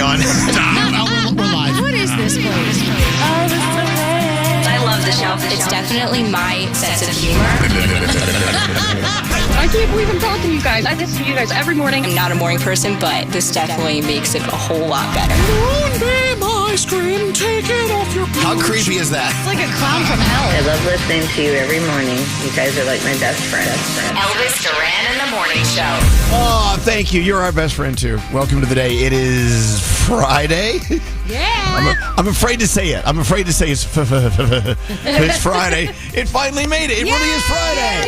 on. Stop. We're live. What is this place? I love the show. It's definitely my sense of humor. I can't believe I'm talking to you guys. I listen to you guys every morning. I'm not a morning person, but this definitely makes it a whole lot better. Moonbeam ice cream, take it off your boots. How creepy is that? It's like a clown from hell. I love listening to you every morning. You guys are like my best friends. Elvis Duran in the Morning Show. Oh, thank you. You're our best friend, too. Welcome to the day. It is Friday. Yeah. I'm afraid to say it. I'm afraid to say it's Friday. It finally made it. It really is Friday.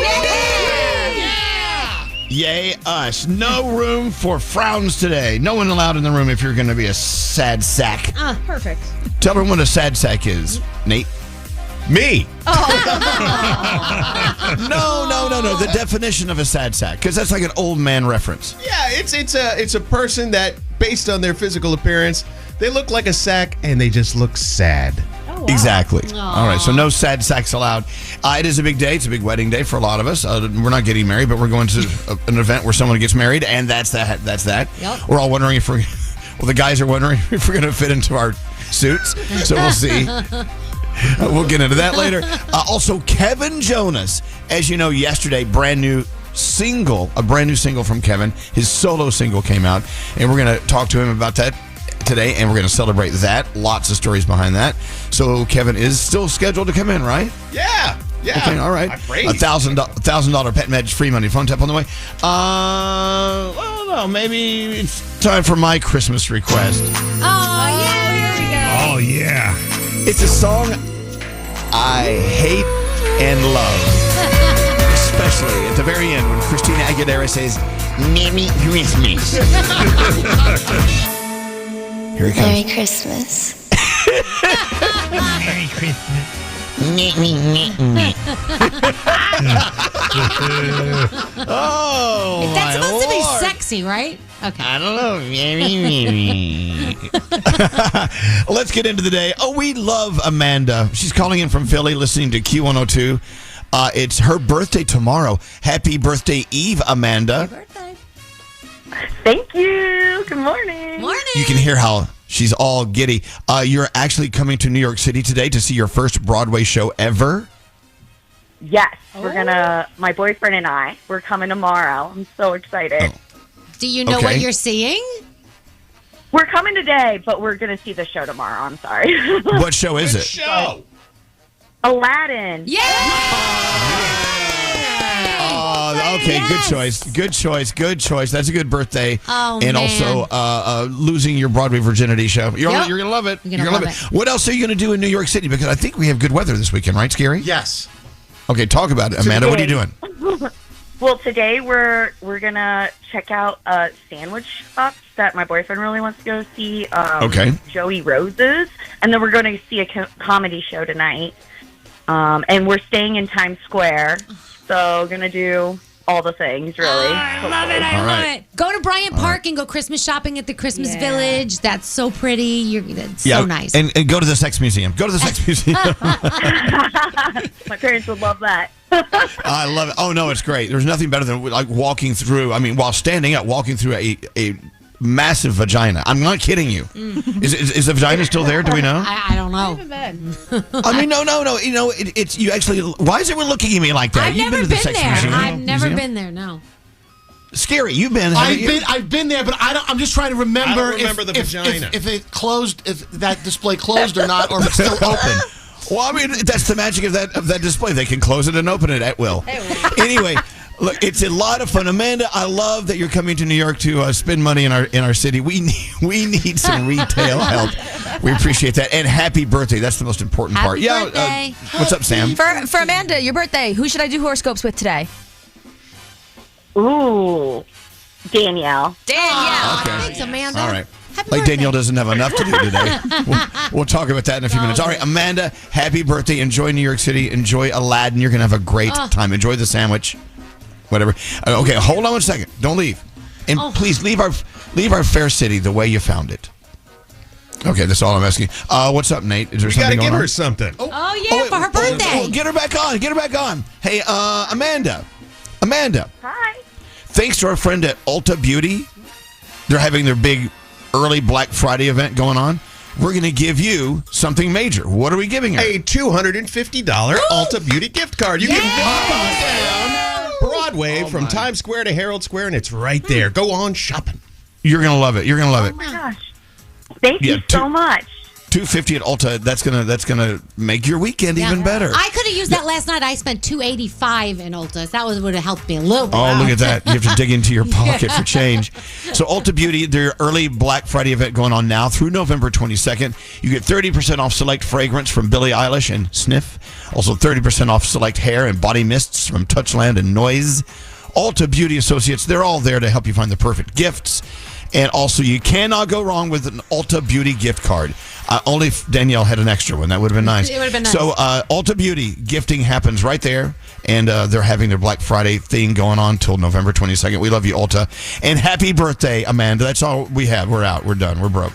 Yay, us. No room for frowns today. No one allowed in the room if you're going to be a sad sack. Perfect. Tell everyone what a sad sack is, Nate. Me. No. The definition of a sad sack, because that's like an old man reference. Yeah, it's a person that, based on their physical appearance, they look like a sack and they just look sad. Oh, wow. Exactly. All right, so no sad sacks allowed. It is a big day. It's a big wedding day for a lot of us. We're not getting married, but we're going to an event where someone gets married, and that's that. Yep. We're all wondering the guys are wondering if we're going to fit into our suits, so we'll see. We'll get into that later. Also, Kevin Jonas, as you know, yesterday, a brand new single from Kevin. His solo single came out, and we're going to talk to him about that today, and we're going to celebrate that. Lots of stories behind that. So Kevin is still scheduled to come in, right? Yeah. Okay, all right. $1,000 pet meds free money phone tap on the way. I don't know. Maybe it's time for my Christmas request. Oh, yeah, here we go. Oh, yeah. It's a song I hate and love. Especially at the very end when Christina Aguilera says, Merry Christmas. Here it comes. Merry Christmas. Merry Christmas. Oh, That's my supposed to be Lord. sexy, right? Okay. I don't know. Let's get into the day. Oh, we love Amanda. She's calling in from Philly, listening to Q102. It's her birthday tomorrow. Happy birthday Eve, Amanda. Happy birthday. Thank you. Good morning. Morning. You can hear how she's all giddy. You're actually coming to New York City today to see your first Broadway show ever? Yes, my boyfriend and I, we're coming tomorrow. I'm so excited. Oh. Do you know what you're seeing? We're coming today, but we're going to see the show tomorrow. I'm sorry. What show is it? Show. Aladdin. Yeah. Okay, Yes. Good choice. That's a good birthday. Oh, and man. also losing your Broadway virginity show. You're going to love it. You're gonna love it. What else are you going to do in New York City? Because I think we have good weather this weekend, right, Scary? Yes. Okay, talk about it. Amanda, what are you doing? Well, today we're going to check out a sandwich shop that my boyfriend really wants to go see. Okay. Joey Rose's. And then we're going to see a comedy show tonight. And we're staying in Times Square. So going to do all the things, really. I love it. I love it. Go to Bryant Park and go Christmas shopping at the Christmas Village. That's so pretty. That's so nice. And go to the Sex Museum. Go to the Sex Museum. My parents would love that. I love it. Oh, no, it's great. There's nothing better than like walking through, while standing up, walking through a massive vagina. I'm not kidding you. Is the vagina still there? Do we know? I don't know. No. You know, it's you actually. Why is everyone looking at me like that? I've You've never been to the been Sex there. Museum? I've never Museum? been there. No. Scary, you've been. I've been there, but I'm just trying to remember. I don't remember the vagina. If it closed, if that display closed or not, or if it's still open. Well, that's the magic of that display. They can close it and open it at will. Anyway, look, it's a lot of fun. Amanda, I love that you're coming to New York to spend money in our city. We need some retail help. We appreciate that. And happy birthday. That's the most important part. Happy birthday. What's up, Sam? For Amanda, your birthday, who should I do horoscopes with today? Ooh, Danielle. Danielle. Okay. Thanks, Amanda. All right. Happy Like birthday. Danielle doesn't have enough to do today. We'll talk about that in a few minutes. All right, Amanda, happy birthday. Enjoy New York City. Enjoy Aladdin. You're going to have a great time. Enjoy the sandwich. Whatever. Okay, hold on one second. Don't leave. And please leave our fair city the way you found it. Okay, that's all I'm asking. What's up, Nate? Is there something going on? We got to give her something. Oh, yeah, for her birthday. Get her back on. Get her back on. Hey, Amanda. Hi. Thanks to our friend at Ulta Beauty, they're having their big early Black Friday event going on, we're going to give you something major. What are we giving her? A $250 Ulta Beauty gift card. You can walk on down Broadway from Times Square to Herald Square, and it's right there. Go on shopping. You're going to love it. You're going to love it. Oh my gosh. Thank you so much. $250 at Ulta. That's gonna make your weekend even better. I could have used that last night. I spent $285 in Ulta. That would have helped me a little bit. Oh, look at that. You have to dig into your pocket for change. So Ulta Beauty, their early Black Friday event going on now through November 22nd. You get 30% off select fragrance from Billie Eilish and Sniff. Also 30% off select hair and body mists from Touchland and Noise. Ulta Beauty Associates, they're all there to help you find the perfect gifts. And also, you cannot go wrong with an Ulta Beauty gift card. Only if Danielle had an extra one. That would have been nice. It would have been nice. So, Ulta Beauty gifting happens right there. And they're having their Black Friday thing going on till November 22nd. We love you, Ulta. And happy birthday, Amanda. That's all we have. We're out. We're done. We're broke.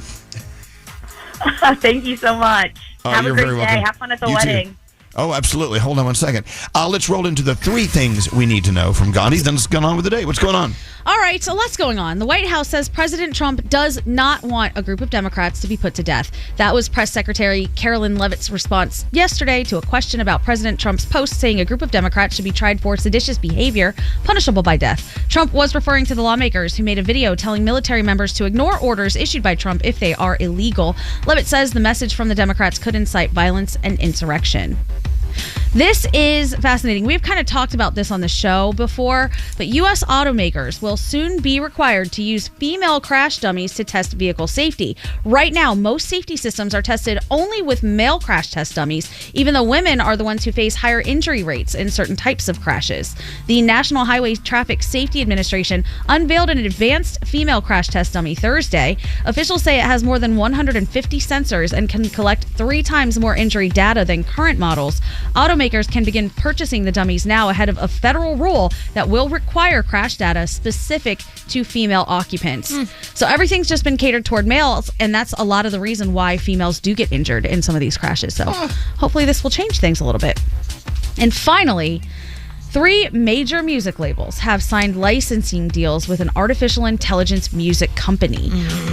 Thank you so much. Have a you're great very day. welcome. Have fun at the You too. wedding. Oh, absolutely. Hold on one second. Let's roll into the 3 things we need to know from Gandhi. Then what's going on with the day? What's going on? All right, so lots going on. The White House says President Trump does not want a group of Democrats to be put to death. That was Press Secretary Carolyn Leavitt's response yesterday to a question about President Trump's post saying a group of Democrats should be tried for seditious behavior, punishable by death. Trump was referring to the lawmakers who made a video telling military members to ignore orders issued by Trump if they are illegal. Leavitt says the message from the Democrats could incite violence and insurrection. This is fascinating. We've kind of talked about this on the show before, but U.S. automakers will soon be required to use female crash dummies to test vehicle safety. Right now, most safety systems are tested only with male crash test dummies, even though women are the ones who face higher injury rates in certain types of crashes. The National Highway Traffic Safety Administration unveiled an advanced female crash test dummy Thursday. Officials say it has more than 150 sensors and can collect 3 times more injury data than current models. Automakers can begin purchasing the dummies now ahead of a federal rule that will require crash data specific to female occupants. So everything's just been catered toward males, and that's a lot of the reason why females do get injured in some of these crashes. So hopefully this will change things a little bit. And finally, 3 major music labels have signed licensing deals with an artificial intelligence music company.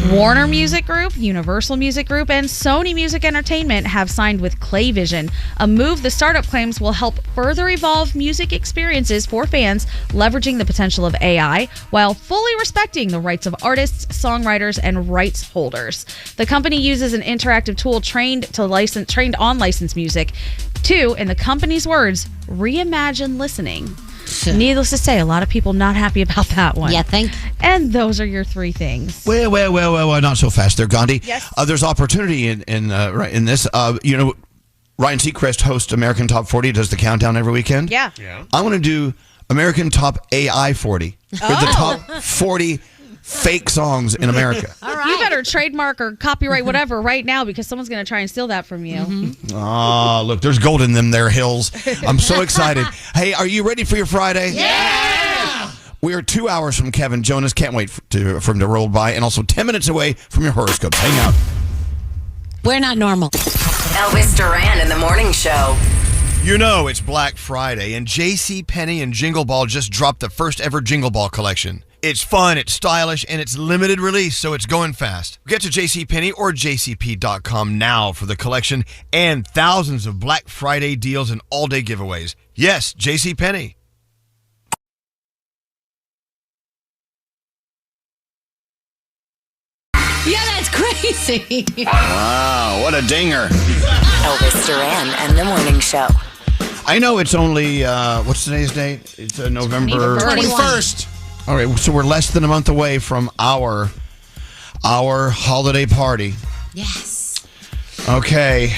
Warner Music Group, Universal Music Group, and Sony Music Entertainment have signed with Clayvision, a move the startup claims will help further evolve music experiences for fans, leveraging the potential of AI while fully respecting the rights of artists, songwriters, and rights holders. The company uses an interactive tool trained on licensed music to, in the company's words, reimagine listening. Needless to say, a lot of people not happy about that one. Yeah, And those are your 3 things. Well, not so fast there, Gandhi. Yes. There's opportunity in this. Ryan Seacrest hosts American Top 40, does the countdown every weekend. Yeah. I want to do American Top AI 40. The top 40 fake songs in America. All right. You better trademark or copyright whatever right now because someone's going to try and steal that from you. Look, there's gold in them there hills. I'm so excited. Hey, are you ready for your Friday? Yeah! We are 2 hours from Kevin. Jonas, can't wait for him to roll by. And also 10 minutes away from your horoscopes. Hang out. We're not normal. Elvis Duran in the Morning Show. You know it's Black Friday, and JCPenney and Jingle Ball just dropped the first ever Jingle Ball collection. It's fun, it's stylish, and it's limited release, so it's going fast. Get to JCPenney or jcp.com now for the collection and thousands of Black Friday deals and all-day giveaways. Yes, JCPenney. Yeah, that's crazy. Wow, what a dinger. Elvis Duran and the Morning Show. I know it's only, what's today's date? It's November 21st. All right, so we're less than a month away from our holiday party. Yes. Okay.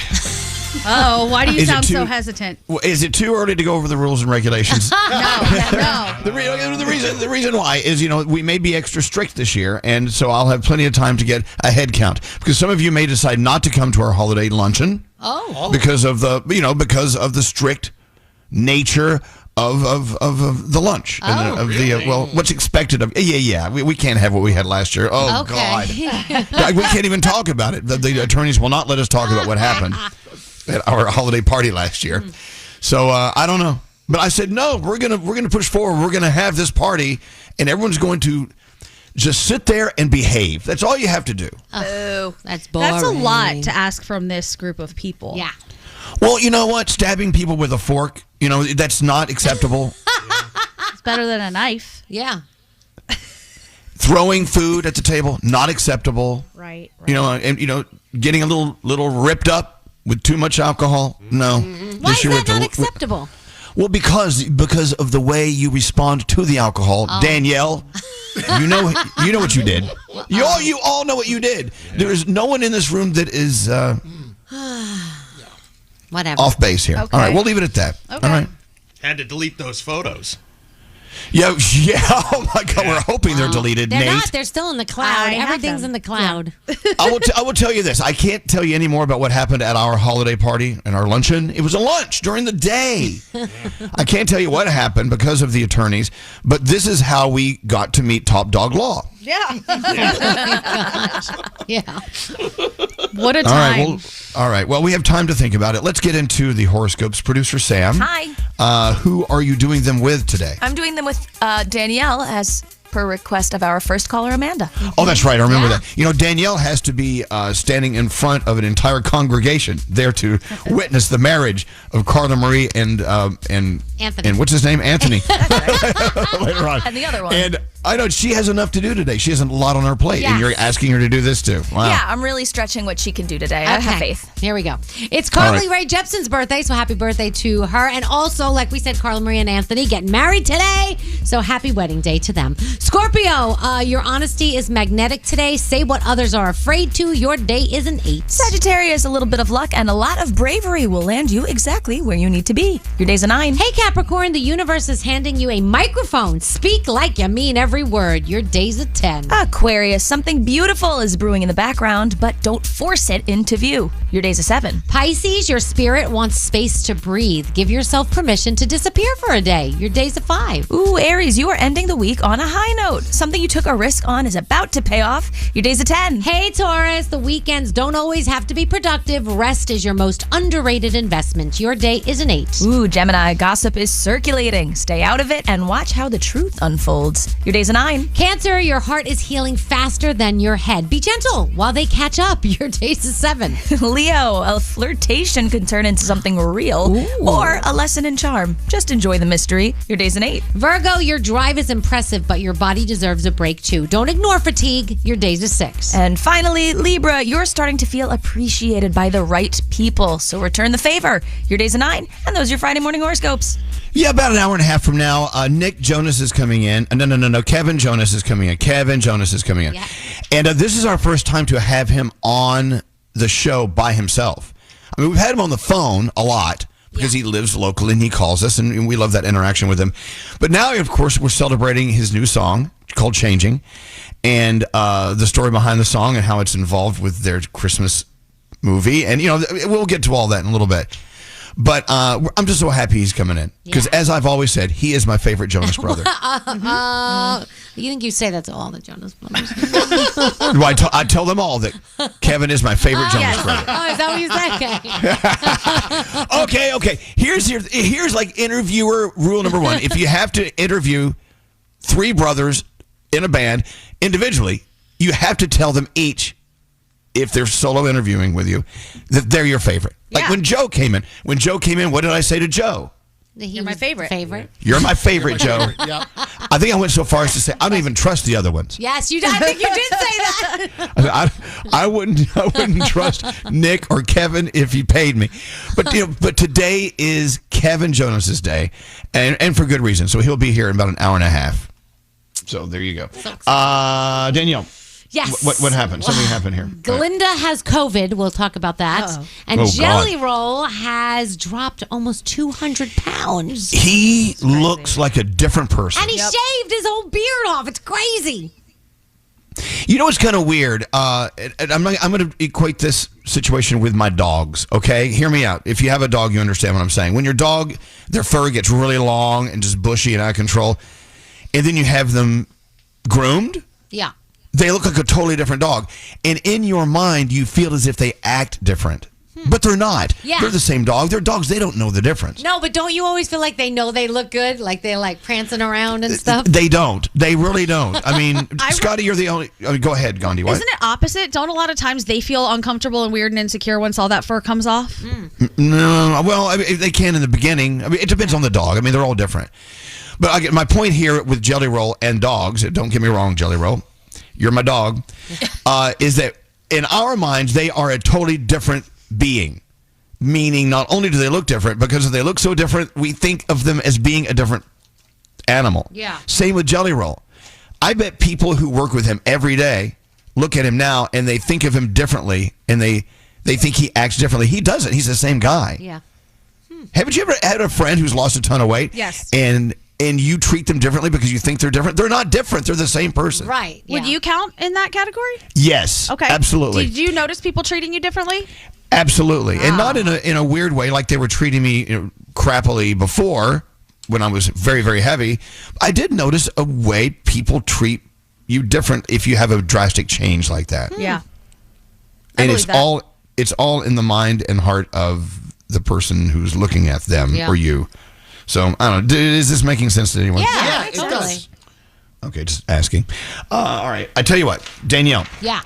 Oh, why do you Is it sound so too- hesitant? Is it too early to go over the rules and regulations? No. The reason why is, we may be extra strict this year, and so I'll have plenty of time to get a head count. Because some of you may decide not to come to our holiday luncheon. Oh. Because of the strict nature of the lunch. And of the what's expected of we can't have what we had last year. Oh, Okay. God. We can't even talk about it. The attorneys will not let us talk about what happened at our holiday party last year. So I don't know. But I said, no, we're gonna push forward. We're gonna have this party, and everyone's going to Just sit there and behave. That's all you have to do. Oh, that's boring. That's a lot to ask from this group of people. Yeah. Well, you know what? Stabbing people with a fork, that's not acceptable. It's better than a knife. Yeah. Throwing food at the table, not acceptable. Right. And getting a little ripped up with too much alcohol. No. Why is that not acceptable? Well, because of the way you respond to the alcohol. Danielle, you know what you did. You all know what you did. There is no one in this room that is whatever off base here. Okay. All right, we'll leave it at that. Okay. All right. Had to delete those photos. Yeah. Oh my God, we're hoping they're deleted. They're Nate. not. They're still in the cloud. I have Everything's them. in the cloud. I will tell you this. I can't tell you any more about what happened at our holiday party and our luncheon. It was a lunch during the day. I can't tell you what happened because of the attorneys, but this is how we got to meet Top Dog Law. Yeah. Yeah. What a All right. time. All right. Well, we have time to think about it. Let's get into the horoscopes. Producer Sam. Hi. Who are you doing them with today? I'm doing them with Danielle as per request of our first caller, Amanda. Oh, that's right. I remember that. Danielle has to be standing in front of an entire congregation there to witness the marriage of Carla Marie and Anthony. And what's his name? Anthony. Later on. And the other one. And I know she has enough to do today. She has a lot on her plate, Yes. and you're asking her to do this too. Wow. Yeah, I'm really stretching what she can do today. I have faith. Here we go. It's Carly All right. Rae Jepsen's birthday, so happy birthday to her. And also, like we said, Carla Marie and Anthony getting married today, so happy wedding day to them. Scorpio, your honesty is magnetic today. Say what others are afraid to. Your day is an 8. Sagittarius, a little bit of luck and a lot of bravery will land you exactly where you need to be. Your day's a 9. Hey, Capricorn, the universe is handing you a microphone. Speak like you mean every word. Your day's a 10. Aquarius, something beautiful is brewing in the background, but don't force it into view. Your day's a 7. Pisces, your spirit wants space to breathe. Give yourself permission to disappear for a day. Your day's a 5. Ooh, Aries, you are ending the week on a high note. Something you took a risk on is about to pay off. Your day's a 10. Hey, Taurus, the weekends don't always have to be productive. Rest is your most underrated investment. Your day is an 8. Ooh, Gemini, gossip is circulating. Stay out of it and watch how the truth unfolds. Your day's a 9. Cancer, your heart is healing faster than your head. Be gentle while they catch up. Your day's a 7. Leo, a flirtation can turn into something real or a lesson in charm. Just enjoy the mystery. Your day's an 8. Virgo, your drive is impressive, but your body deserves a break too. Don't ignore fatigue. Your day's a 6. And finally, Libra, you're starting to feel appreciated by the right people. So return the favor. Your day's a 9. And those are your Friday morning horoscopes. Yeah, about an hour and a half from now, Nick Jonas is coming in. No. Kevin Jonas is coming in. Kevin Jonas is coming in. Yeah. And this is our first time to have him on the show by himself. I mean, we've had him on the phone a lot because he lives locally and he calls us, and we love that interaction with him. But now, of course, we're celebrating his new song called Changing, and the story behind the song and how it's involved with their Christmas movie. And, we'll get to all that in a little bit. But I'm just so happy he's coming in because, as I've always said, he is my favorite Jonas brother. You think you say that to all the Jonas brothers? I tell them all that Kevin is my favorite Jonas brother. Oh, is that what you say? Okay. Here's like interviewer rule number 1. If you have to interview 3 brothers in a band individually, you have to tell them each, if they're solo interviewing with you, that they're your favorite. Like when Joe came in, what did I say to Joe? You're my favorite. You're my favorite, Joe. Yep. I think I went so far as to say I don't even trust the other ones. Yes, you did. I think you did say that. I wouldn't trust Nick or Kevin if he paid me. But but today is Kevin Jonas's day, and for good reason. So he'll be here in about an hour and a half. So there you go. Danielle. Yes. What happened? Something happened here. Glinda has COVID. We'll talk about that. Uh-oh. And Jelly Roll has dropped almost 200 pounds. He looks like a different person. And he shaved his whole beard off. It's crazy. You know what's kind of weird? I'm going to equate this situation with my dogs, okay? Hear me out. If you have a dog, you understand what I'm saying. When your dog, their fur gets really long and just bushy and out of control, and then you have them groomed, Yeah. they look like a totally different dog. And in your mind, you feel as if they act different. But they're not. Yeah. They're the same dog. They're dogs. They don't know the difference. No, but don't you always feel like they know they look good? Like they're like prancing around and stuff? They don't. They really don't. I mean, Scotty, you're the only... go ahead, Gandhi. What? Isn't it opposite? Don't a lot of times they feel uncomfortable and weird and insecure once all that fur comes off? No. Well, I mean, they can in the beginning. I mean, it depends on the dog. I mean, they're all different. But I get my point here with Jelly Roll and dogs. Don't get me wrong, Jelly Roll. You're my dog. Is that in our minds, they are a totally different being. Meaning not only do they look different, because if they look so different, we think of them as being a different animal. Yeah. Same with Jelly Roll. I bet people who work with him every day look at him now and they think of him differently, and they think he acts differently. He doesn't. He's the same guy. Yeah. Haven't you ever had a friend who's lost a ton of weight? Yes. And you treat them differently because you think they're different? They're not different. They're the same person. Right. Yeah. Would you count in that category? Yes. Okay. Absolutely. Did you notice people treating you differently? Absolutely. And not in a weird way like they were treating me crappily before when I was very, very heavy. I did notice a way people treat you different if you have a drastic change like that. Yeah. And it's all in the mind and heart of the person who's looking at them or you. So, I don't know. Is this making sense to anyone? Yeah, it totally. does. Okay, just asking. All right. I tell you what, Danielle. Yeah.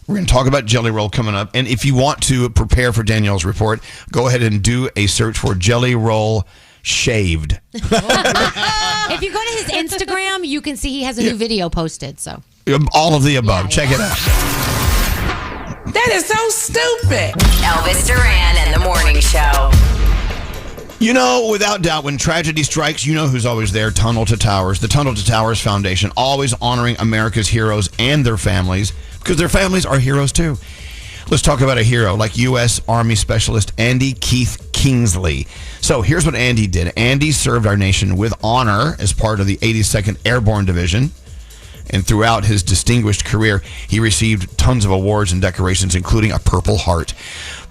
We're going to talk about Jelly Roll coming up. And if you want to prepare for Danielle's report, go ahead and do a search for Jelly Roll shaved. If you go to his Instagram, you can see he has a new video posted. So all of the above. Check it out. That is so stupid. Elvis Duran and the Morning Show. You know, without doubt, when tragedy strikes, you know who's always there. Tunnel to Towers. The Tunnel to Towers Foundation, always honoring America's heroes and their families, because their families are heroes too. Let's talk about a hero like U.S. Army Specialist Andy Keith Kingsley. So here's what Andy did. Andy served our nation with honor as part of the 82nd Airborne Division. And throughout his distinguished career, he received tons of awards and decorations, including a Purple Heart.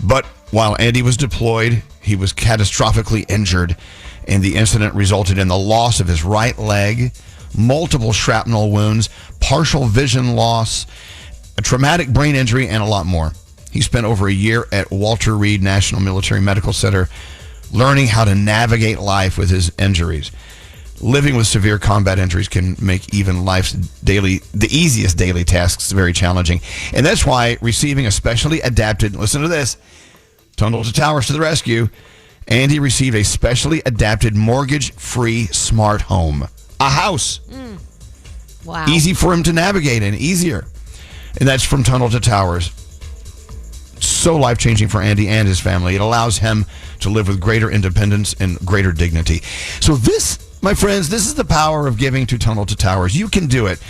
But while Andy was deployed, he was catastrophically injured, and the incident resulted in the loss of his right leg, multiple shrapnel wounds, partial vision loss, a traumatic brain injury, and a lot more. He spent over a year at Walter Reed National Military Medical Center learning how to navigate life with his injuries. Living with severe combat injuries can make even the easiest daily tasks very challenging. And that's why receiving a specially adapted, listen to this, Tunnel to Towers to the rescue, Andy received a specially adapted mortgage-free smart home. A house. wow. Easy for him to navigate in, easier. And that's from Tunnel to Towers. So life-changing for Andy and his family. It allows him to live with greater independence and greater dignity. So this, my friends, this is the power of giving to Tunnel to Towers. You can do it.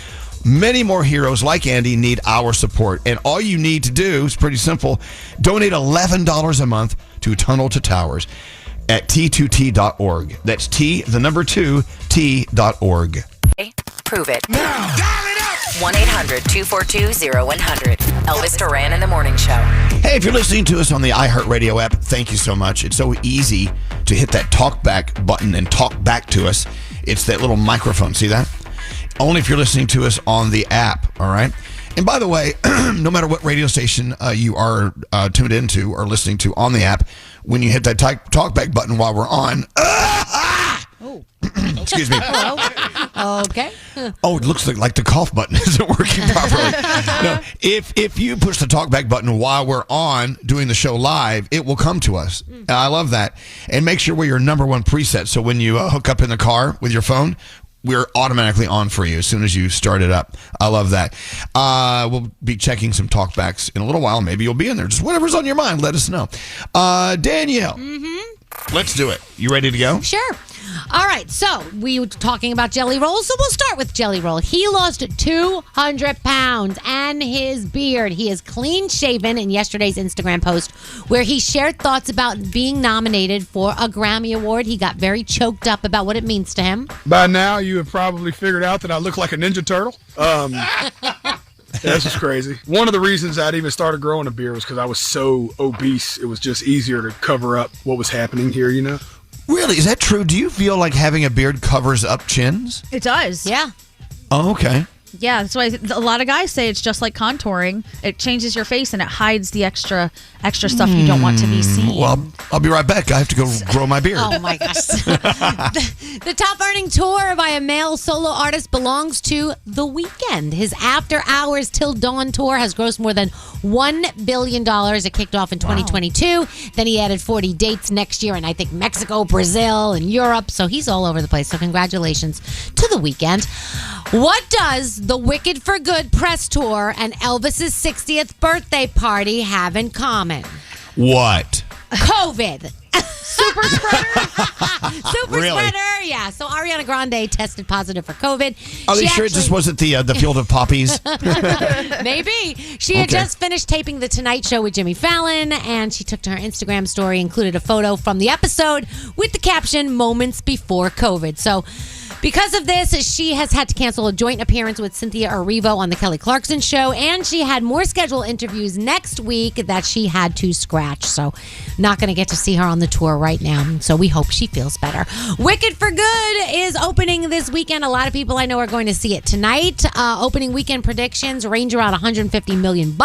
Many more heroes like Andy need our support. And all you need to do is pretty simple. Donate $11 a month to Tunnel to Towers at t2t.org. That's T2T.org. Prove it. Now, dial it up. 1-800-242-0100. Elvis Duran and the Morning Show. Hey, if you're listening to us on the iHeartRadio app, thank you so much. It's so easy to hit that talk back button and talk back to us. It's that little microphone. See that? Only if you're listening to us on the app, all right? And by the way, no matter what radio station you are tuned into or listening to on the app, when you hit that talk back button while we're on, excuse me. Okay. Oh, it looks like the cough button isn't working properly. No, if you push the talk back button while we're on doing the show live, it will come to us. I love that. And make sure we're your number one preset. So when you hook up in the car with your phone, we're automatically on for you as soon as you start it up. I love that. We'll be checking some talkbacks in a little while. Maybe you'll be in there. Just whatever's on your mind, let us know. Danielle, let's do it. You ready to go? Sure. All right, so we were talking about Jelly Roll, so we'll start with Jelly Roll. He lost 200 pounds and his beard. He is clean shaven in yesterday's Instagram post where he shared thoughts about being nominated for a Grammy Award. He got very choked up about what it means to him. By now, you have probably figured out that I look like a Ninja Turtle. This is crazy. One of the reasons I'd even started growing a beard was because I was so obese. It was just easier to cover up what was happening here, you know? Really? Is that true? Do you feel like having a beard covers up chins? It does. Yeah. Oh, okay. Yeah, that's why a lot of guys say it's just like contouring. It changes your face and it hides the extra stuff you don't want to be seen. Well, I'll be right back. I have to go grow my beard. Oh my gosh. The top earning tour by a male solo artist belongs to The Weeknd. His After Hours Till Dawn tour has grossed more than $1 billion. It kicked off in 2022. Then he added 40 dates next year in, I think, Mexico, Brazil, and Europe. So he's all over the place. So congratulations to The Weeknd. What does the Wicked for Good press tour and Elvis's 60th birthday party have in common? What? COVID. Super spreader? Super spreader, yeah. So Ariana Grande tested positive for COVID. Are they sure it just wasn't the field of poppies? Maybe. She had just finished taping The Tonight Show with Jimmy Fallon, and she took to her Instagram story, included a photo from the episode with the caption, "Moments Before COVID." So because of this, she has had to cancel a joint appearance with Cynthia Erivo on The Kelly Clarkson Show, and she had more scheduled interviews next week that she had to scratch. So not going to get to see her on the tour right now. So we hope she feels better. Wicked for Good is opening this weekend. A lot of people I know are going to see it tonight. Opening weekend predictions range around $150 million.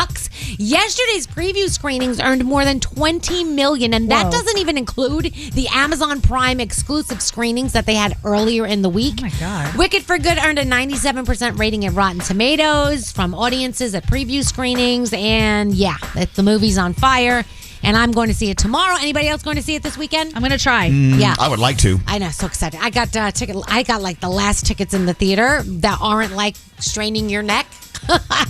Yesterday's preview screenings earned more than $20 million, and that doesn't even include the Amazon Prime exclusive screenings that they had earlier in the week. Oh my God. Wicked for Good earned a 97% rating at Rotten Tomatoes from audiences at preview screenings. And yeah, the movie's on fire. And I'm going to see it tomorrow. Anybody else going to see it this weekend? I'm going to try. Yeah. I would like to. I know, so excited. I got like the last tickets in the theater that aren't like straining your neck.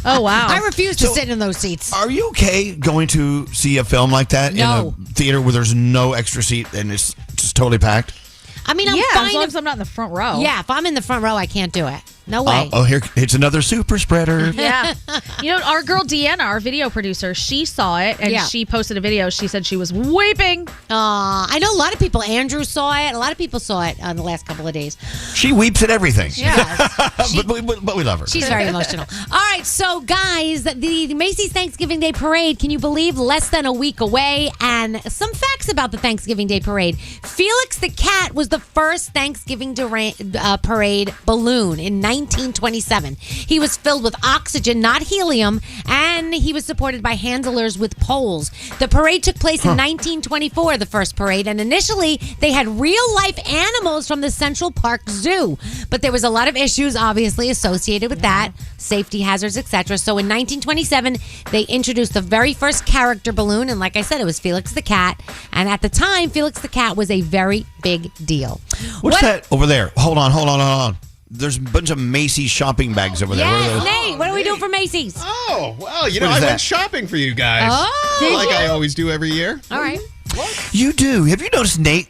Oh, wow. I refuse to sit in those seats. Are you okay going to see a film like that in a theater where there's no extra seat and it's just totally packed? I mean, I'm fine as long as I'm not in the front row. Yeah, if I'm in the front row, I can't do it. No way. Here it's another super spreader. Yeah. You know, our girl Deanna, our video producer, she saw it and she posted a video. She said she was weeping. I know a lot of people. Andrew saw it. A lot of people saw it the last couple of days. She weeps at everything. Yeah. but we love her. She's very emotional. All right, so guys, the Macy's Thanksgiving Day Parade, can you believe, less than a week away? And some facts about the Thanksgiving Day Parade. Felix the cat was the first Thanksgiving parade balloon in 1927. He was filled with oxygen, not helium, and he was supported by handlers with poles. The parade took place in 1924, the first parade, and initially they had real-life animals from the Central Park Zoo. But there was a lot of issues, obviously, associated with that, safety hazards, etc. So in 1927, they introduced the very first character balloon, and like I said, it was Felix the cat. And at the time, Felix the cat was a very big deal. What's that over there? Hold on. There's a bunch of Macy's shopping bags over there. Yes, Nate, what are we doing for Macy's? Oh, well, I went shopping for you guys. Oh, like I always do every year. All right. What? You do. Have you noticed Nate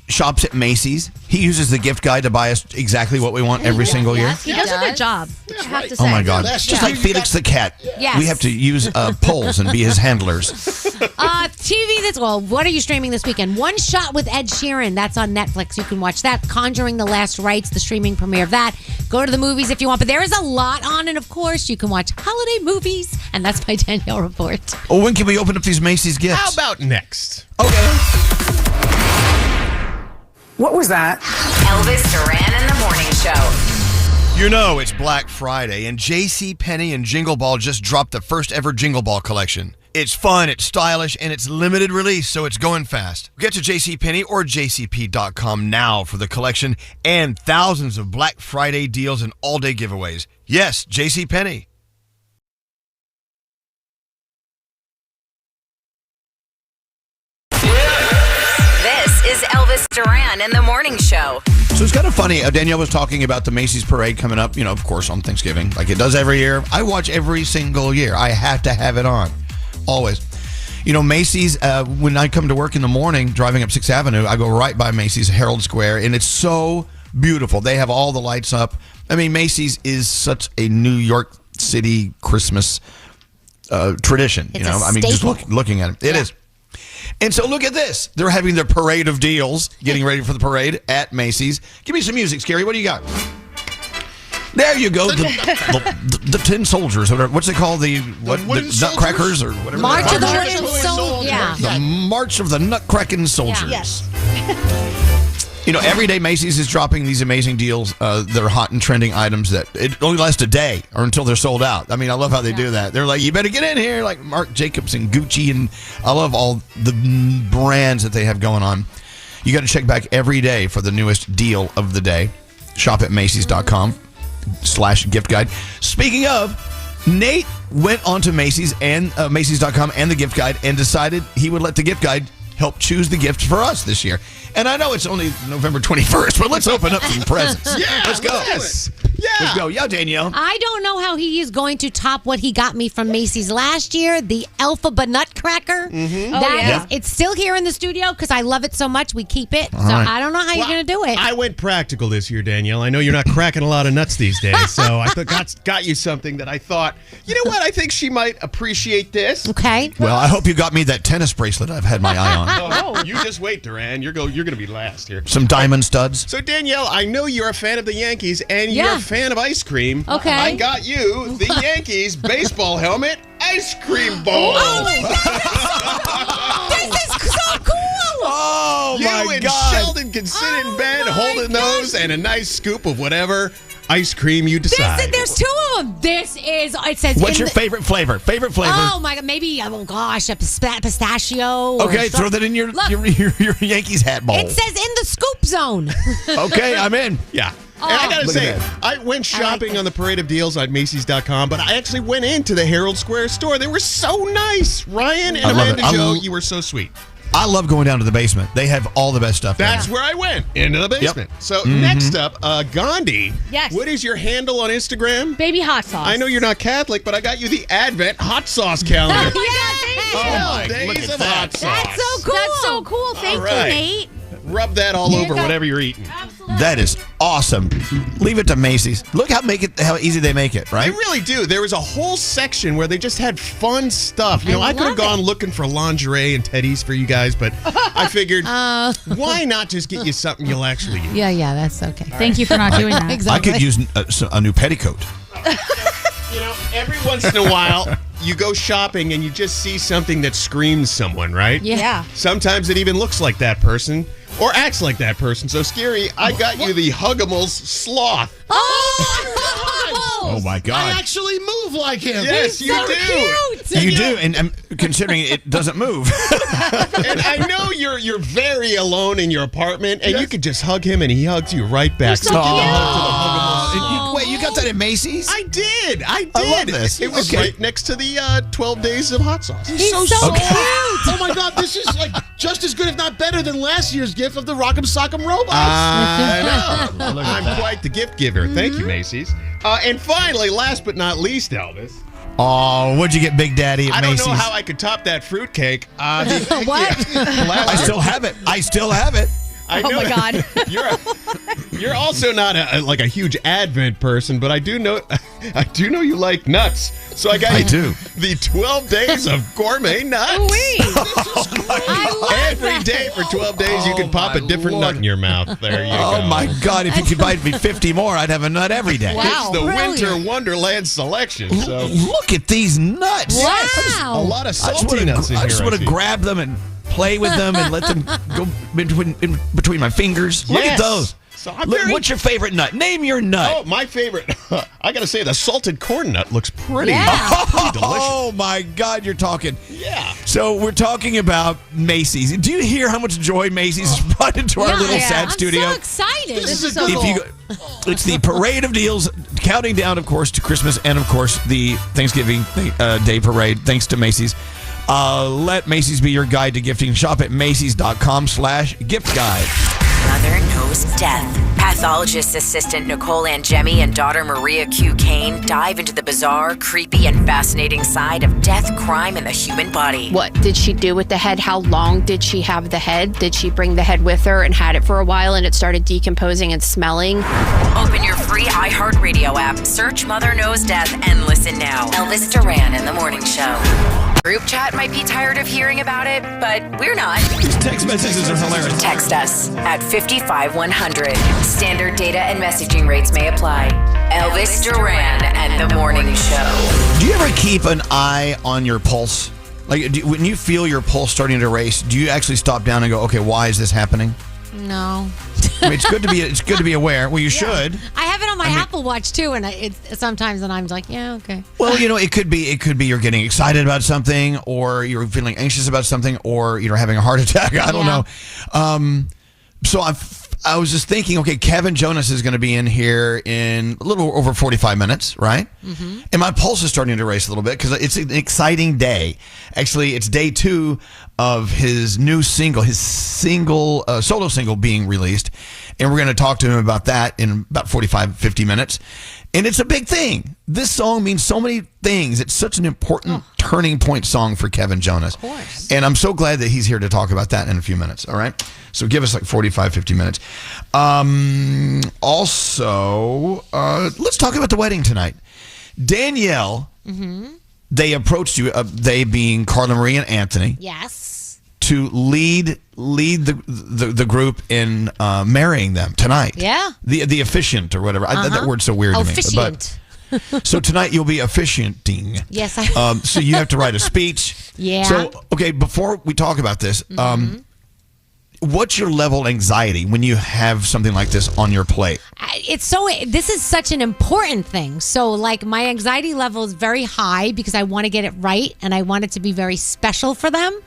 shops at Macy's? He uses the gift guide to buy us exactly what we want every single year. He does a good job. I have to say. Oh my God. Just like Felix the cat. Yes. We have to use poles and be his handlers. What are you streaming this weekend? One Shot with Ed Sheeran. That's on Netflix. You can watch that. Conjuring the Last Rites, the streaming premiere of that. Go to the movies if you want. But there is a lot on. And of course, you can watch holiday movies. And that's my Danielle report. Oh, when can we open up these Macy's gifts? How about next? Okay. What was that? Elvis Duran in the Morning Show. You know it's Black Friday, and JCPenney and Jingle Ball just dropped the first ever Jingle Ball collection. It's fun, it's stylish, and it's limited release, so it's going fast. Get to JCPenney or jcp.com now for the collection and thousands of Black Friday deals and all-day giveaways. Yes, JCPenney. This is Elvis Duran in the Morning Show. So it's kind of funny. Danielle was talking about the Macy's parade coming up, of course, on Thanksgiving, like it does every year. I watch every single year. I have to have it on. Always. Macy's, when I come to work in the morning, driving up 6th Avenue, I go right by Macy's Herald Square, and it's so beautiful. They have all the lights up. I mean, Macy's is such a New York City Christmas tradition. It's just looking at it. It is. And so look at this. They're having their parade of deals, getting ready for the parade at Macy's. Give me some music, Scary. What do you got? There you go. The tin soldiers. What's it called? The nutcrackers or whatever. March of the Wooden Soldiers. Yeah. The March of the Nutcracking Soldiers. Yes. You know, every day Macy's is dropping these amazing deals. They're hot and trending items that it only lasts a day or until they're sold out. I mean, I love how they do that. They're like, you better get in here, like Marc Jacobs and Gucci, and I love all the brands that they have going on. You got to check back every day for the newest deal of the day. Shop at Macy's.com/gift guide. Speaking of, Nate went onto Macy's and Macy's.com and the gift guide and decided he would let the gift guide help choose the gift for us this year. And I know it's only November 21st, but let's open up some presents. Yeah, let's go. Yes. Yeah. Let's go. Yeah, Danielle. I don't know how he is going to top what he got me from Macy's last year, the Alphaba Nutcracker. It's still here in the studio because I love it so much. We keep it. I don't know how you're going to do it. I went practical this year, Danielle. I know you're not cracking a lot of nuts these days, so I got you something that I thought, you know what? I think she might appreciate this. Okay. Well, I hope you got me that tennis bracelet I've had my eye on. Oh, you just wait, Duran. You're going to be last here. Some diamond studs. So, Danielle, I know you're a fan of the Yankees and you're a fan of ice cream. Okay. I got you the Yankees baseball helmet ice cream bowl. Oh, my God. This is so cool. Oh, you my and God. Sheldon can sit in bed holding those and a nice scoop of whatever ice cream you decide. There's two of them. It says. What's your favorite flavor? Favorite flavor? Oh, my God. Maybe, a pistachio. Okay, throw that in your Yankees hat bowl. It says in the scoop zone. Okay, I'm in. Yeah. And I gotta Look say, at that. I went shopping on the Parade of Deals at Macy's.com, but I actually went into the Herald Square store. They were so nice. Ryan and I love Amanda it. Joe, you were so sweet. I love going down to the basement. They have all the best stuff. That's where I went, into the basement. Yep. So next up, Gandhi. Yes. What is your handle on Instagram? Baby hot sauce. I know you're not Catholic, but I got you the Advent hot sauce calendar. Oh, Days of hot sauce. That's so cool. That's so cool. Thank All right. you, Nate. Rub that all over whatever you're eating. That is awesome. Leave it to Macy's. Look how easy they make it, right? They really do. There was a whole section where they just had fun stuff. You know, I could have gone looking for lingerie and teddies for you guys, but I figured, why not just get you something you'll actually use? Yeah, that's okay. Thank you for not doing that. Exactly. I could use a new petticoat. You know, every once in a while, you go shopping and you just see something that screams someone, right? Yeah. Sometimes it even looks like that person or acts like that person. So, Scary, I got you the Hugimals Sloth. Oh, my God. I actually move like him. Yes, you do. Cute. You do, and considering it doesn't move. And I know you're very alone in your apartment, and you could just hug him, and he hugs you right back. so cute. Wait, you got that at Macy's? I did. I love this. It was Okay. right next to the 12 Days of hot sauce. He's so cute. Oh my God, this is like just as good, if not better, than last year's gift of the Rock'em Sock'em robots. I know. I'm quite the gift giver. Thank you, Macy's. And finally, last but not least, Elvis. Oh, what'd you get, Big Daddy, at I don't Macy's? know how I could top that fruitcake. What? I still have it. I know Oh my God. You're also not a huge Advent person, but I do know you like nuts. So I got I you do. the 12 days of gourmet nuts. Every day for 12 days, you can pop a different nut in your mouth. There you go. Oh, my God. If you could buy me 50 more, I'd have a nut every day. It's the brilliant. Winter Wonderland selection. So Look at these nuts. Wow. a lot of I salty nuts in here. I just want to see. grab them and play with them and let them go in between my fingers. Look at Yes. those. So I'm Look, very- what's your favorite nut? Name your nut. Oh, my favorite. I got to say, the salted corn nut looks pretty, Yeah. pretty delicious. Oh, my God, you're talking. Yeah. So we're talking about Macy's. Do you hear how much joy Macy's has brought into our little sad I'm studio? so excited. This is so a If you go, it's the Parade of Deals, counting down, of course, to Christmas and, of course, the Thanksgiving Day Parade, thanks to Macy's. Let Macy's be your guide to gifting. Shop at Macy's.com/gift guide. Mother knows death. Pathologist assistant Nicole Angemi and daughter Maria Q. Kane dive into the bizarre, creepy, and fascinating side of death, crime, and the human body. What did she do with the head? How long did she have the head? Did she bring the head with her and had it for a while and it started decomposing and smelling? Open your free iHeartRadio app, search Mother Knows Death, and listen now. Elvis Duran in the Morning Show. Group chat might be tired of hearing about it, but we're not. These text messages are hilarious. Text us at 55100. Standard data and messaging rates may apply. Elvis Duran and the Morning Show. Do you ever keep an eye on your pulse? Like, when you feel your pulse starting to race, do you actually stop down and go, okay, why is this happening? No. I mean, it's good to be aware. Well, you should. I have it on my Apple Watch too, and it's sometimes, and I'm like, yeah, okay. Well, it could be you're getting excited about something, or you're feeling anxious about something, or you're having a heart attack. I don't know. So I was just thinking, okay, Kevin Jonas is going to be in here in a little over 45 minutes, right? Mm-hmm. And my pulse is starting to race a little bit because it's an exciting day. Actually, it's day 2 of his new single, solo single being released. And we're going to talk to him about that in about 45, 50 minutes. And it's a big thing. This song means so many things. It's such an important turning point song for Kevin Jonas. Of course. And I'm so glad that he's here to talk about that in a few minutes, all right? So give us like 45, 50 minutes. Also, let's talk about the wedding tonight. Danielle, they approached you, they being Carla Marie and Anthony. Yes. To lead the group in marrying them tonight. Yeah. The officiant or whatever. That word's so weird to me. Officiant. So tonight you'll be officiating. Yes. So you have to write a speech. Yeah. So, okay, before we talk about this, what's your level of anxiety when you have something like this on your plate? This is such an important thing. So like my anxiety level is very high because I want to get it right and I want it to be very special for them.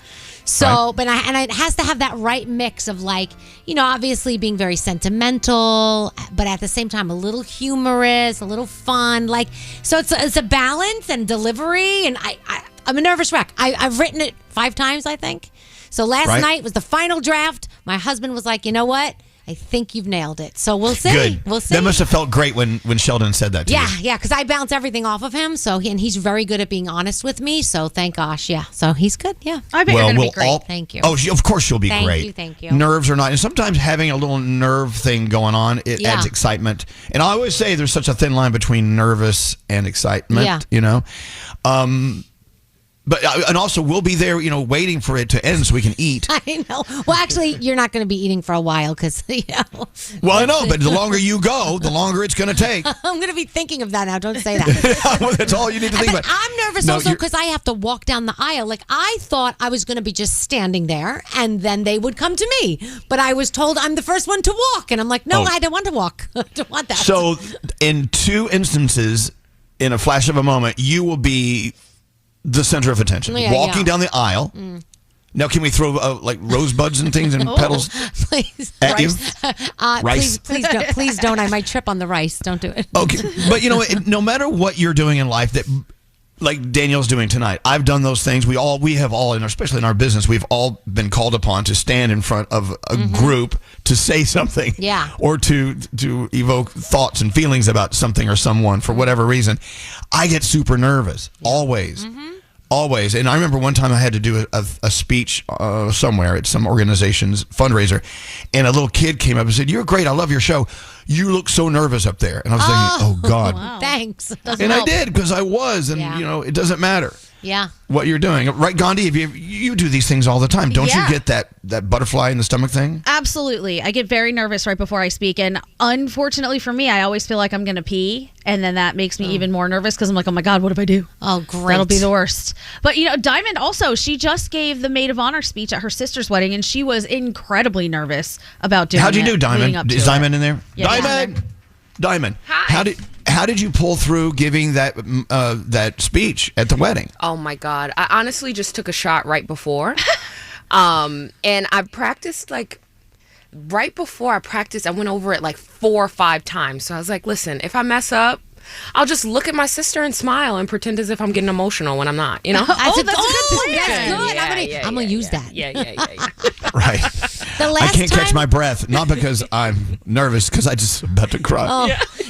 So, right. But it has to have that right mix of like, obviously being very sentimental, but at the same time a little humorous, a little fun. Like, so it's a balance and delivery. And I'm a nervous wreck. I've written it 5 times, I think. So last night was the final draft. My husband was like, you know what? I think you've nailed it. So we'll see. Good. We'll see. That must have felt great when Sheldon said that to you. Yeah, because I bounce everything off of him. So he's very good at being honest with me. So thank gosh, yeah. So he's good. Yeah. I bet you're going to be great. Thank you. Oh, of course she'll be great. Thank you. Nerves are not. And sometimes having a little nerve thing going on, it adds excitement. And I always say there's such a thin line between nervous and excitement, But and also we'll be there, waiting for it to end so we can eat. I know. Well, actually, you're not going to be eating for a while because, Well, I know, but the longer you go, the longer it's going to take. I'm going to be thinking of that now. Don't say that. Well, that's all you need to think about. I'm nervous also because I have to walk down the aisle. Like I thought I was going to be just standing there and then they would come to me. But I was told I'm the first one to walk, and I'm like, no, I don't want to walk. I don't want that. So, in 2 instances, in a flash of a moment, you will be the center of attention. Walking down the aisle. Now, can we throw like rosebuds and things and petals at you? Rice. Please don't. I might trip on the rice. Don't do it. Okay, but no matter what you're doing in life, that like Danielle's doing tonight, I've done those things. We have all, especially in our business, we've all been called upon to stand in front of a group to say something, or to evoke thoughts and feelings about something or someone for whatever reason. I get super nervous always. Always. And I remember one time I had to do a speech somewhere at some organization's fundraiser, and a little kid came up and said, "You're great. I love your show. You look so nervous up there." And I was thinking, oh God. Wow. Thanks. And I did, because I was. And, it doesn't matter. Yeah. What you're doing. Right, Gandhi? You do these things all the time. Don't you get that butterfly in the stomach thing? Absolutely. I get very nervous right before I speak. And unfortunately for me, I always feel like I'm going to pee. And then that makes me even more nervous because I'm like, oh my God, what if I do? Oh, great. That'll be the worst. But, Diamond also, she just gave the maid of honor speech at her sister's wedding, and she was incredibly nervous about doing it. How'd you do, Diamond? Is Diamond in there? Yeah, Diamond. Hi. How did you pull through giving that speech at the wedding? Oh my God. I honestly just took a shot right before. And I practiced right before I went over it like 4 or 5 times. So I was like, listen, if I mess up, I'll just look at my sister and smile and pretend as if I'm getting emotional when I'm not, That's a good plan. That's good. Yeah, I'm going to use that. Yeah. Right. I can't catch my breath, not because I'm nervous, because I just about to cry. Oh,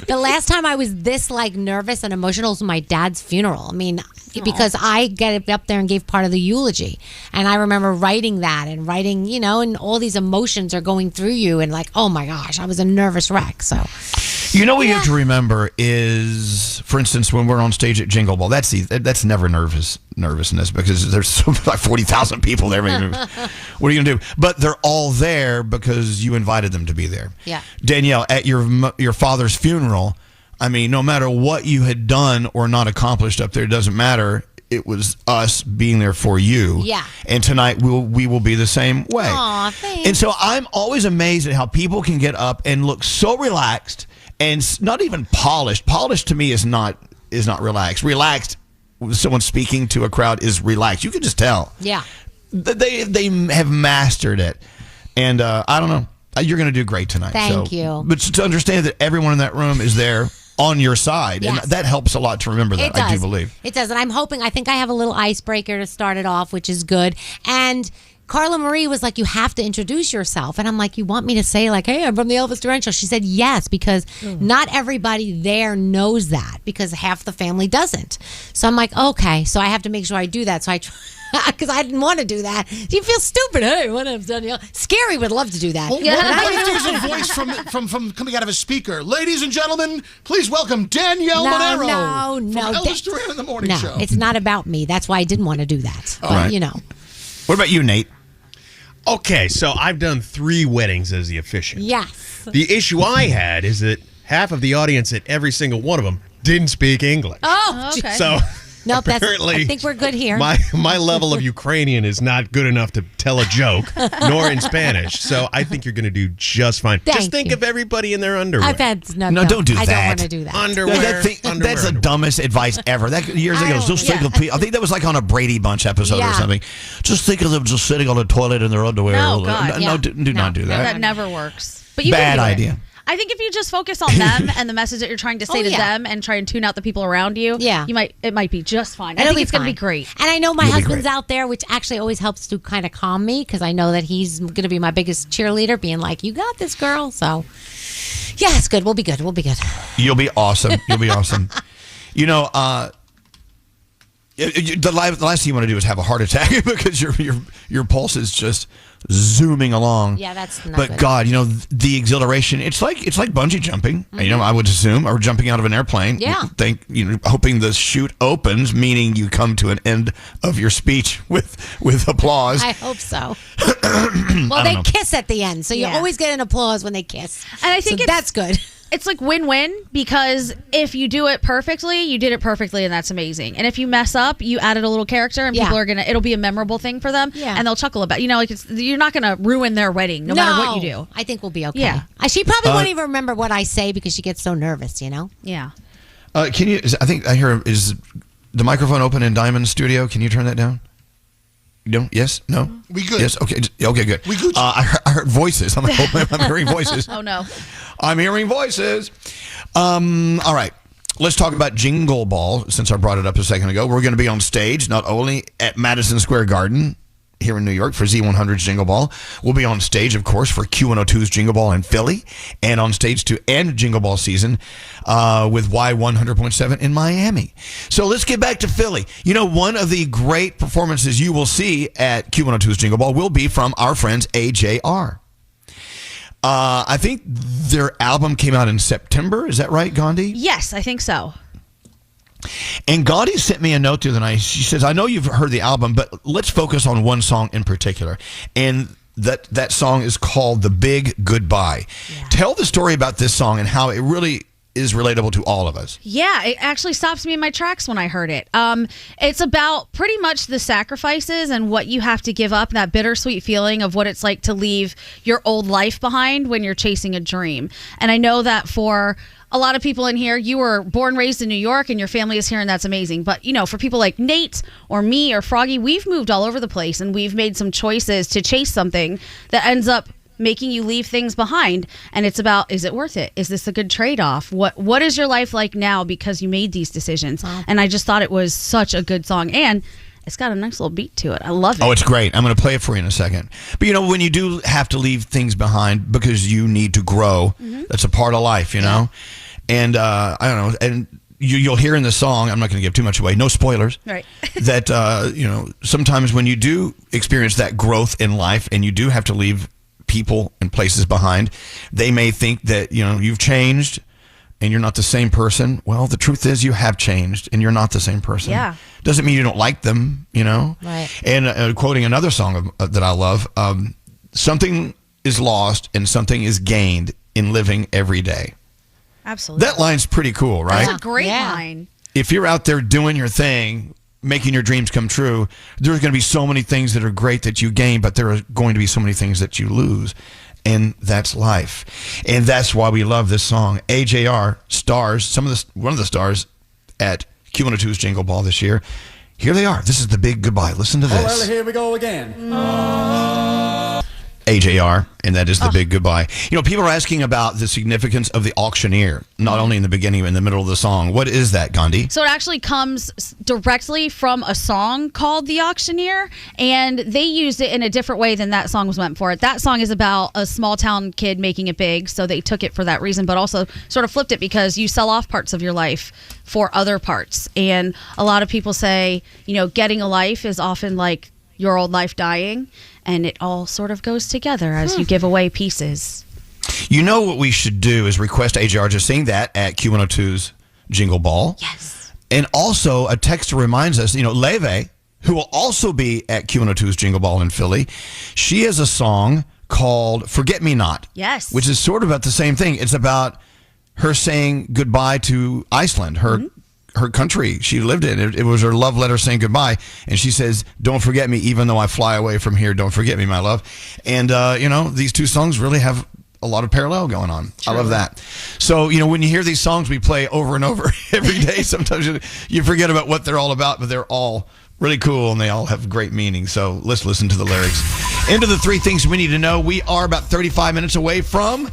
the last time I was this nervous and emotional was my dad's funeral. I mean, because I get up there and gave part of the eulogy, and I remember writing that and and all these emotions are going through you, and like, oh my gosh, I was a nervous wreck. So, what you have to remember is, for instance, when we're on stage at Jingle Ball, that's never nervousness because there's like 40,000 people there. What are you gonna do? But they're all there because you invited them to be there. Yeah, Danielle, at your father's funeral, I mean, no matter what you had done or not accomplished up there, it doesn't matter. it was us being there for you. Yeah. And tonight we will be the same way. Aw, thanks. And so I'm always amazed at how people can get up and look so relaxed and not even polished. Polished to me is not relaxed. Relaxed, someone speaking to a crowd is relaxed. You can just tell. Yeah. They have mastered it. And I don't know. You're going to do great tonight. Thank you. But to understand that everyone in that room is there on your side. Yes. And that helps a lot to remember that, I do believe. It does. And I think I have a little icebreaker to start it off, which is good. And Carla Marie was like, you have to introduce yourself. And I'm like, you want me to say like, hey, I'm from the Elvis Duran show? She said yes, because not everybody there knows that, because half the family doesn't. So I'm like, okay, so I have to make sure I do that. So I try. Because I didn't want to do that. You feel stupid. Hey, what up, Danielle? Scary would love to do that. What if there's a voice from coming out of a speaker? Ladies and gentlemen, please welcome Danielle Monaro from Elvis Duran in the Morning Show. No, it's not about me. That's why I didn't want to do that. All But, right. you know. What about you, Nate? Okay, so I've done 3 weddings as the officiant. Yes. The issue I had is that half of the audience at every single one of them didn't speak English. Oh, okay. So nope, apparently, I think we're good here. My level of Ukrainian is not good enough to tell a joke, nor in Spanish. So I think you're going to do just fine. Just think of everybody in their underwear. I've had No, don't do that. I don't want to do that. Underwear. That's the dumbest advice ever. Years ago, just think of people. I think that was like on a Brady Bunch episode or something. Just think of them just sitting on the toilet in their underwear. No, God, no, do not do that. That never works. But you Bad can do it. idea. I think if you just focus on them and the message that you're trying to say to them and try and tune out the people around you, it might be just fine. I think it's going to be great. And I know my husband's out there, which actually always helps to kind of calm me, because I know that he's going to be my biggest cheerleader, being like, you got this, girl. So, yeah, it's good. We'll be good. We'll be good. You'll be awesome. You'll be awesome. You know, the last thing you want to do is have a heart attack because your pulse is just zooming along. Yeah, that's not But good. God, you know, the exhilaration, it's like bungee jumping, you know, I would assume, or jumping out of an airplane. Yeah. Hoping the chute opens, meaning you come to an end of your speech with applause. I hope so. Well, they kiss at the end, so you Yeah. always get an applause when they kiss. And I think that's good. It's like win-win, because if you do it perfectly, you did it perfectly, and that's amazing. And if you mess up, you added a little character, and people are it'll be a memorable thing for them, and they'll chuckle about it. You know, like you're not going to ruin their wedding no matter what you do. I think we'll be okay. Yeah. She probably won't even remember what I say because she gets so nervous, you know? Yeah. Can you, I think I hear, is the microphone open in Diamond's studio? Can you turn that down? No? Yes? No? We good. Yes? Okay, good. We good. I heard voices. I'm hearing voices. Oh, no. I'm hearing voices. All right. Let's talk about Jingle Ball, since I brought it up a second ago. We're going to be on stage, not only at Madison Square Garden here in New York for Z100's Jingle Ball. We'll be on stage, of course, for Q102's Jingle Ball in Philly, and on stage to end Jingle Ball season with Y100.7 in Miami. So let's get back to Philly. You know, one of the great performances you will see at Q102's Jingle Ball will be from our friends AJR. I think their album came out in September. Is that right, Gandhi? Yes, I think so. And Gandhi sent me a note the other night. She says, I know you've heard the album, but let's focus on one song in particular. And that song is called The Big Goodbye. Yeah. Tell the story about this song and how it really is relatable to all of us. Yeah, it actually stops me in my tracks when I heard it. It's about pretty much the sacrifices and what you have to give up, that bittersweet feeling of what it's like to leave your old life behind when you're chasing a dream. And I know that for a lot of people in here, you were born, raised in New York, and your family is here, and that's amazing. But, you know, for people like Nate or me or Froggy, we've moved all over the place, and we've made some choices to chase something that ends up making you leave things behind. And it's about, is it worth it? Is this a good trade-off? What is your life like now because you made these decisions? Wow. And I just thought it was such a good song. And it's got a nice little beat to it. I love it. Oh, it's great. I'm going to play it for you in a second. But, you know, when you do have to leave things behind because you need to grow, that's a part of life, you know? And I don't know, and you'll hear in the song, I'm not going to give too much away, no spoilers, right? that, you know, sometimes when you do experience that growth in life and you do have to leave people and places behind, they may think that, you know, you've changed and you're not the same person. Well, the truth is you have changed and you're not the same person. Yeah. Doesn't mean you don't like them, you know? Right. And quoting another song that I love, something is lost and something is gained in living every day. Absolutely. That line's pretty cool, right? That's a great line. If you're out there doing your thing, making your dreams come true, there's going to be so many things that are great that you gain, but there are going to be so many things that you lose. And that's life. And that's why we love this song. AJR stars, one of the stars at Q102's Jingle Ball this year. Here they are. This is the big goodbye. Listen to this. Oh, well, here we go again. AJR, and that is the big goodbye. You know, people are asking about the significance of the auctioneer, not only in the beginning, but in the middle of the song. What is that, Gandhi? So it actually comes directly from a song called The Auctioneer, and they used it in a different way than that song was meant for it. That song is about a small town kid making it big, so they took it for that reason, but also sort of flipped it because you sell off parts of your life for other parts. And a lot of people say, you know, getting a life is often like your old life dying, and it all sort of goes together as you give away pieces. You know what we should do is request AJR to sing that at Q102's Jingle Ball. Yes. And also a texter reminds us, you know, Leve, who will also be at Q102's Jingle Ball in Philly, she has a song called Forget Me Not. Yes. Which is sort of about the same thing. It's about her saying goodbye to Iceland, her country she lived in. It was her love letter saying goodbye. And she says, don't forget me, even though I fly away from here. Don't forget me, my love. And, you know, these two songs really have a lot of parallel going on. True. I love that. So, you know, when you hear these songs we play over and over every day, sometimes you forget about what they're all about, but they're all really cool and they all have great meaning. So let's listen to the lyrics. Into the 3 things we need to know. We are about 35 minutes away from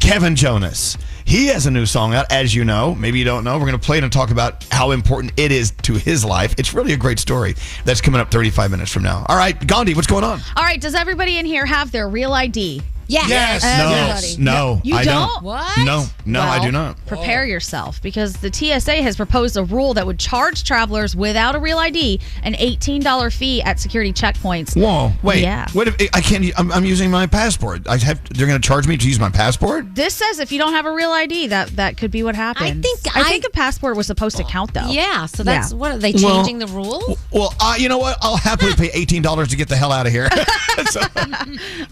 Kevin Jonas. He has a new song out, as you know. Maybe you don't know. We're going to play it and talk about how important it is to his life. It's really a great story. That's coming up 35 minutes from now. All right, Gandhi, what's going on? All right, does everybody in here have their real ID? Yes. No. You I don't? What? No, Well, I do not. Prepare yourself, because the TSA has proposed a rule that would charge travelers without a real ID an $18 fee at security checkpoints. Whoa, wait. Yeah. What if I can't? I'm using my passport. They're going to charge me to use my passport? This says if you don't have a real ID, that could be what happens. I think a passport was supposed to count, though. Yeah, so that's what are they changing the rule? Well, you know what? I'll happily pay $18 to get the hell out of here.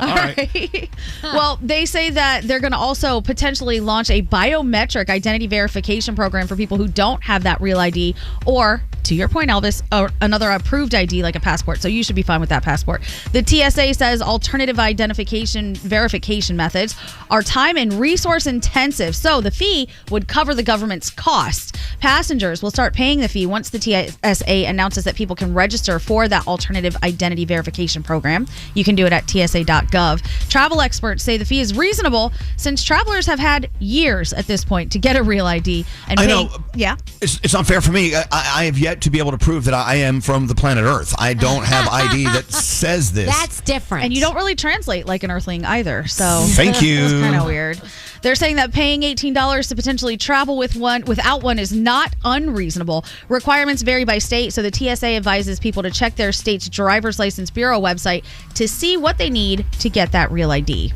All right. Well, they say that they're going to also potentially launch a biometric identity verification program for people who don't have that real ID, or, to your point, Elvis, another approved ID like a passport. So you should be fine with that passport. The TSA says alternative identification verification methods are time and resource intensive, so the fee would cover the government's cost. Passengers will start paying the fee once the TSA announces that people can register for that alternative identity verification program. You can do it at tsa.gov. Travel experts say the fee is reasonable since travelers have had years at this point to get a real ID. And I know. Yeah. It's not fair for me. I have yet to be able to prove that I am from the planet Earth. I don't have ID that says this. That's different. And you don't really translate like an Earthling either. So thank you. It's kind of weird. They're saying that paying $18 to potentially travel without one is not unreasonable. Requirements vary by state, so the TSA advises people to check their state's driver's license bureau website to see what they need to get that real ID.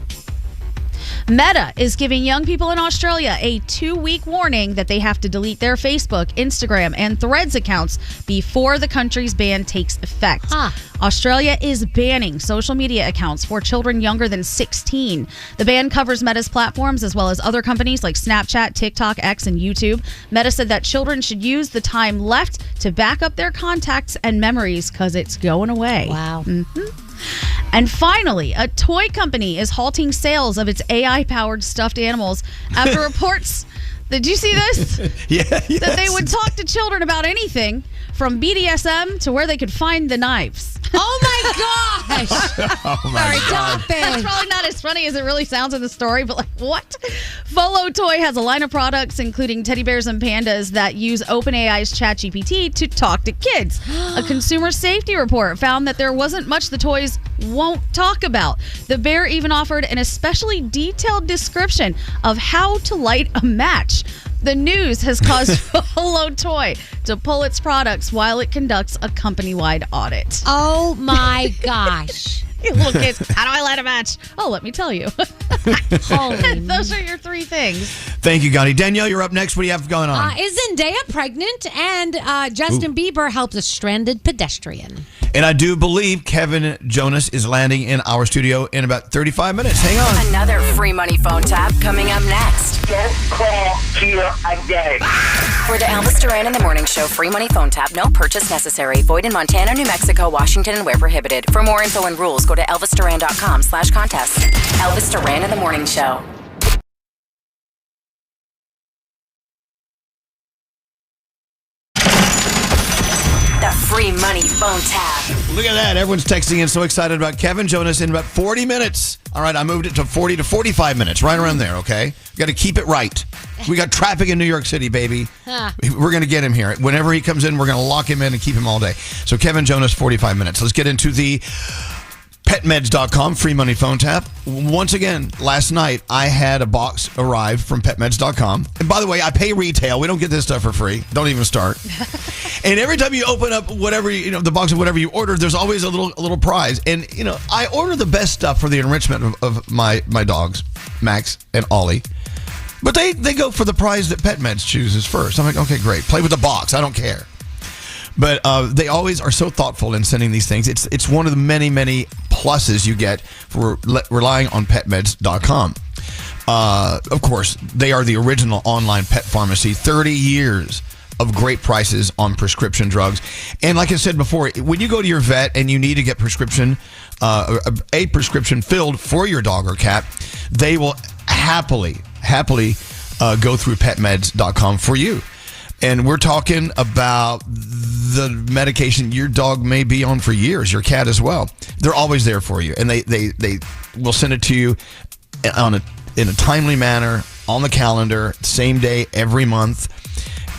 Meta is giving young people in Australia a 2-week warning that they have to delete their Facebook, Instagram, and Threads accounts before the country's ban takes effect. Australia is banning social media accounts for children younger than 16. The ban covers Meta's platforms as well as other companies like Snapchat, TikTok, X, and YouTube. Meta said that children should use the time left to back up their contacts and memories because it's going away. Wow. And finally, a toy company is halting sales of its AI-powered stuffed animals after reports. Did you see this? Yes. That they would talk to children about anything from BDSM to where they could find the knives. Oh my gosh! Oh my God. That's probably not as funny as it really sounds in the story, but like, what? Volo Toy has a line of products, including teddy bears and pandas, that use OpenAI's ChatGPT to talk to kids. A consumer safety report found that there wasn't much the toys won't talk about. The bear even offered an especially detailed description of how to light a match. The news has caused Volo Toy to pull its products while it conducts a company-wide audit. Oh my gosh. Little kids, how do I light a match? Oh, let me tell you. Holy Those are your 3 things. Thank you, Gandhi. Danielle, you're up next. What do you have going on? Is Zendaya pregnant? And Justin Bieber helps a stranded pedestrian. And I do believe Kevin Jonas is landing in our studio in about 35 minutes. Hang on. Another free money phone tap coming up next. Don't call here again. For the Elvis Duran in the Morning Show. Show free money phone tap. No purchase necessary. Void in Montana, New Mexico, Washington, and where prohibited. For more info and rules, go to elvisduran.com/contest. Elvis Duran in the Morning Show. The free money phone tap. Look at that. Everyone's texting in, so excited about Kevin Jonas in about 40 minutes. All right, I moved it to 40 to 45 minutes, right around there, okay? Got to keep it right. We got traffic in New York City, baby. We're going to get him here. Whenever he comes in, we're going to lock him in and keep him all day. So Kevin Jonas, 45 minutes. Let's get into the PetMeds.com free money phone tap. Once again, last night I had a box arrive from PetMeds.com. And by the way, I pay retail. We don't get this stuff for free. Don't even start. And every time you open up whatever, the box of whatever you order, there's always a little prize. And, I order the best stuff for the enrichment of my dogs, Max and Ollie. But they go for the prize that PetMeds chooses first. I'm like, okay, great. Play with the box. I don't care. But they always are so thoughtful in sending these things. It's one of the many, many pluses you get for relying on PetMeds.com. Of course, they are the original online pet pharmacy. 30 years of great prices on prescription drugs. And like I said before, when you go to your vet and you need to get a prescription filled for your dog or cat, they will happily go through PetMeds.com for you. And we're talking about the medication your dog may be on for years, your cat as well. They're always there for you. And they will send it to you in a timely manner, on the calendar, same day, every month.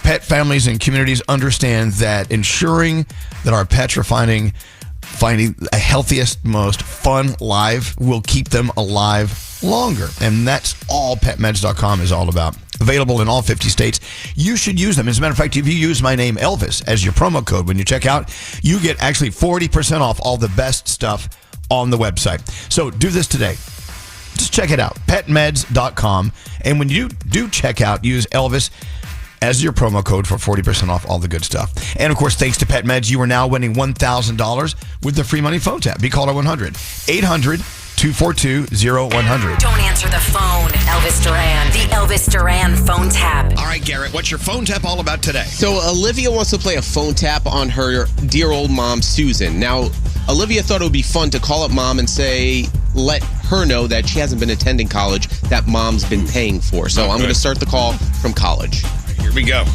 Pet families and communities understand that ensuring that our pets are finding a healthiest, most fun life will keep them alive longer. And that's all PetMeds.com is all about. Available in all 50 states. You should use them. As a matter of fact, if you use my name, Elvis, as your promo code when you check out, you get actually 40% off all the best stuff on the website. So do this today. Just check it out. PetMeds.com. And when you do check out, use Elvis as your promo code for 40% off all the good stuff. And of course, thanks to PetMeds, you are now winning $1,000 with the free money phone tap. Be called at 1-800-242-0100. Don't answer the phone. Elvis Duran. The Elvis Duran phone tap. All right, Garrett, what's your phone tap all about today? So Olivia wants to play a phone tap on her dear old mom, Susan. Now, Olivia thought it would be fun to call up mom and let her know that she hasn't been attending college that mom's been paying for. So I'm going to start the call from college. Here we go.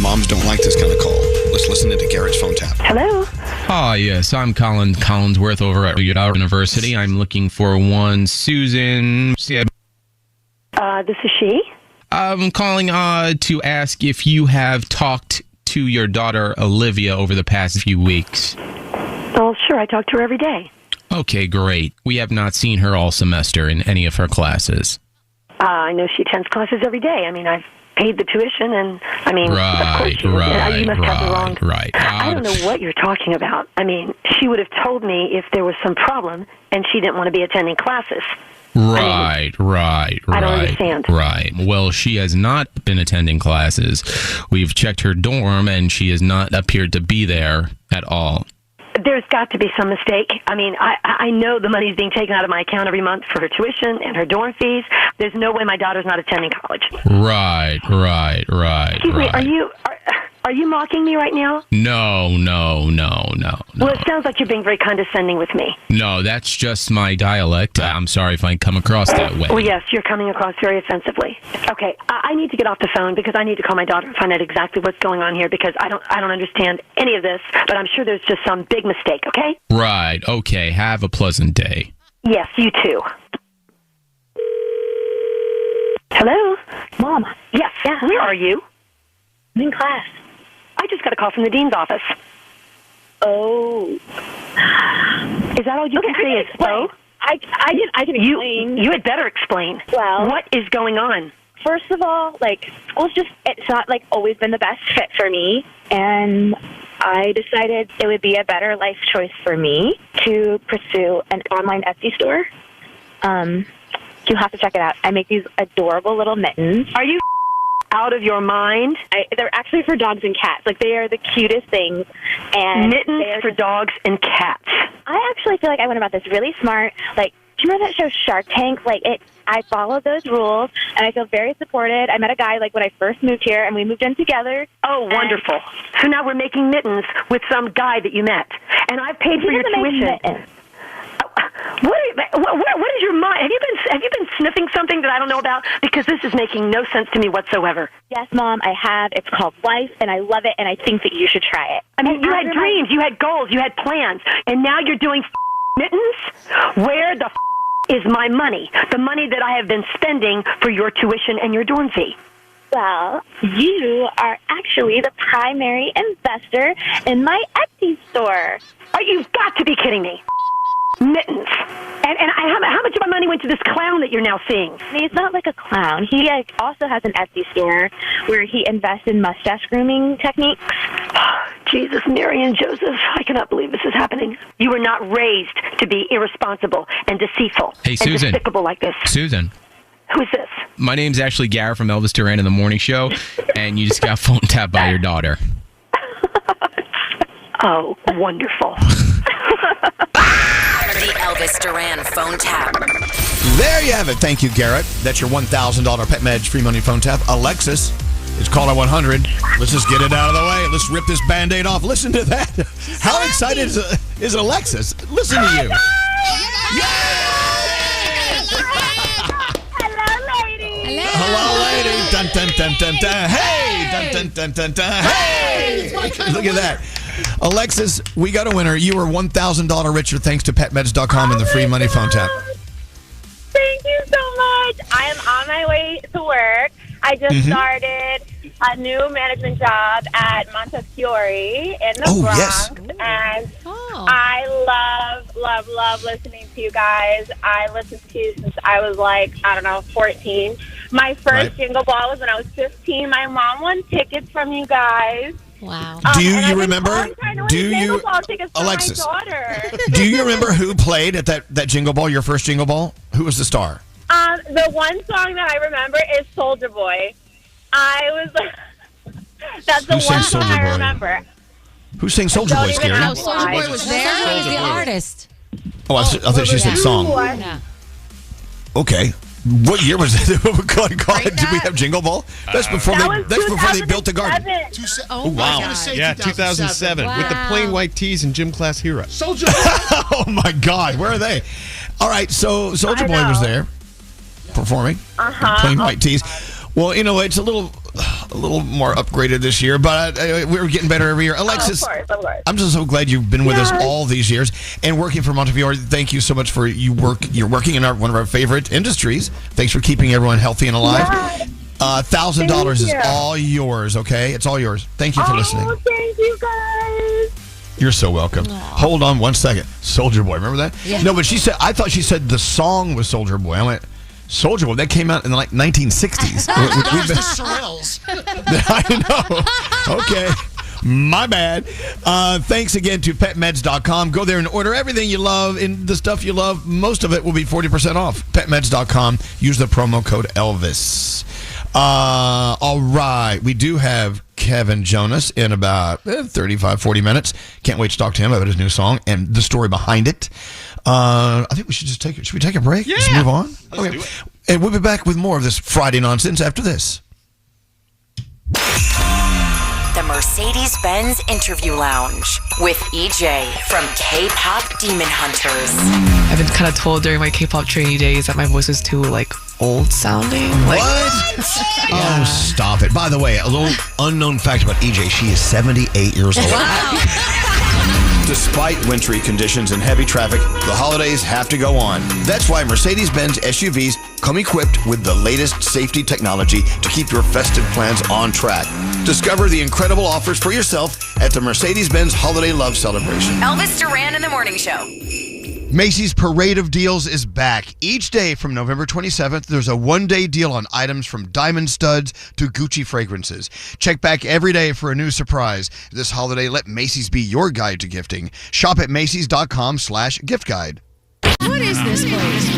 Moms don't like this kind of call. Let's listen to Garrett's phone tap. Hello? Hi, yes. I'm Colin Collinsworth over at Utah University. I'm looking for one Susan. This is she. I'm calling to ask if you have talked to your daughter, Olivia, over the past few weeks. Oh, sure. I talk to her every day. Okay, great. We have not seen her all semester in any of her classes. I know she attends classes every day. I mean, I've paid the tuition, and of course you must have the wrong. I don't know what you're talking about. I mean, she would have told me if there was some problem, and she didn't want to be attending classes. Right. I don't understand. Right. Well, she has not been attending classes. We've checked her dorm, and she has not appeared to be there at all. There's got to be some mistake. I mean, I know the money's being taken out of my account every month for her tuition and her dorm fees. There's no way my daughter's not attending college. Right. Excuse me, are you mocking me right now? No. Well, it sounds like you're being very condescending with me. No, that's just my dialect. I'm sorry if I come across that way. Well, yes, you're coming across very offensively. Okay, I need to get off the phone because I need to call my daughter and find out exactly what's going on here because I don't understand any of this, but I'm sure there's just some big mistake, okay? Right, okay. Have a pleasant day. Yes, you too. Hello? Mom. Yes, where are you? I'm in class. I just got a call from the dean's office. Oh. Is that all you can say is oh? I can explain. You had better explain. Well, what is going on? First of all, it's not always been the best fit for me, and I decided it would be a better life choice for me to pursue an online Etsy store. You have to check it out. I make these adorable little mittens. Are you out of your mind? They're actually for dogs and cats. They are the cutest things. And mittens for dogs and cats. I actually feel like I went about this really smart. you remember that show Shark Tank? I followed those rules, and I feel very supported. I met a guy, when I first moved here, and we moved in together. Oh, wonderful. So now we're making mittens with some guy that you met. And I've paid for your tuition. What is your mind? Have you been sniffing something that I don't know about? Because this is making no sense to me whatsoever. Yes, Mom, I have. It's called life, and I love it, and I think that you should try it. I mean, you had dreams, you had goals, you had plans, and now you're doing mittens? Where the is my money? The money that I have been spending for your tuition and your dorm fee. Well, you are actually the primary investor in my Etsy store. You've got to be kidding me. Mittens. And how much of my money went to this clown that you're now seeing? He's not like a clown. He also has an Etsy store where he invests in mustache grooming techniques. Jesus, Mary and Joseph, I cannot believe this is happening. You were not raised to be irresponsible and deceitful Hey, Susan. and despicable like this. Susan. Who is this? My name's actually Garrett from Elvis Duran in the Morning Show, and you just got phone tapped by your daughter. Oh, wonderful. The Elvis Duran phone tap. There you have it. Thank you, Garrett. That's your $1,000 Pet Meds free money phone tap. Alexis, it's caller 100. Let's just get it out of the way. Let's rip this Band-Aid off. Listen to that. How excited is Alexis? Listen to you. Hello, lady. Dun, dun, dun, dun, dun. Hey. Dun, dun, dun, dun, dun. Hey. Look at that. Alexis, we got a winner. You are $1,000 richer thanks to PetMeds.com and the free money phone tap. Thank you so much. I am on my way to work. I just started a new management job at Montefiore in the Bronx. Yes. And I love listening to you guys. I listened to you since I was 14. My first Jingle Ball was when I was 15. My mom won tickets from you guys. Wow. Do you remember? Alexis, do you remember who played at that Jingle Ball, your first Jingle Ball? Who was the star? The one song that I remember is Soulja Boy. That's the one song I remember. Who sang Soulja Boy, Scary? No, Soulja Boy was there. He was the artist. Oh, I thought she said song. No. Okay. What year was that? Did we have Jingle Ball? That's before they built the garden. Oh, wow. Yeah, 2007 with the plain white tees and gym class hero. Soulja Oh my God, where are they? All right, so Soulja Boy was there performing. Plain white tees. Well, it's a little more upgraded this year, but we're getting better every year. Alexis, of course. I'm just so glad you've been with us all these years and working for Montefiore. Thank you so much for you're working in one of our favorite industries. Thanks for keeping everyone healthy and alive. $1,000 is all yours. Okay, it's all yours. Thank you for listening. Thank you guys. You're so welcome. Aww. Hold on one second. Soulja Boy, remember that? Yeah. No, but I thought she said the song was Soulja Boy. I went, Soulja Boy, that came out in the 1960s. We've been Sorrells. I know. Okay. My bad. Thanks again to PetMeds.com. Go there and order everything you love and the stuff you love. Most of it will be 40% off. PetMeds.com. Use the promo code Elvis. All right. We do have Kevin Jonas in about 35, 40 minutes. Can't wait to talk to him about his new song and the story behind it. I think we should just should we take a break? Yeah. Just move on? Let's do it. And we'll be back with more of this Friday nonsense after this. The Mercedes-Benz Interview Lounge with EJ from K-Pop Demon Hunters. I've been kind of told during my K-pop trainee days that my voice is too, old sounding. What? Yeah. Oh, stop it. By the way, a little unknown fact about EJ. She is 78 years old. Wow. Despite wintry conditions and heavy traffic, the holidays have to go on. That's why Mercedes-Benz SUVs come equipped with the latest safety technology to keep your festive plans on track. Discover the incredible offers for yourself at the Mercedes-Benz Holiday Love Celebration. Elvis Duran in the Morning Show. Macy's Parade of Deals is back. Each day from November 27th, there's a one-day deal on items from diamond studs to Gucci fragrances. Check back every day for a new surprise. This holiday, let Macy's be your guide to gifting. Shop at Macys.com/gift guide. What is this place?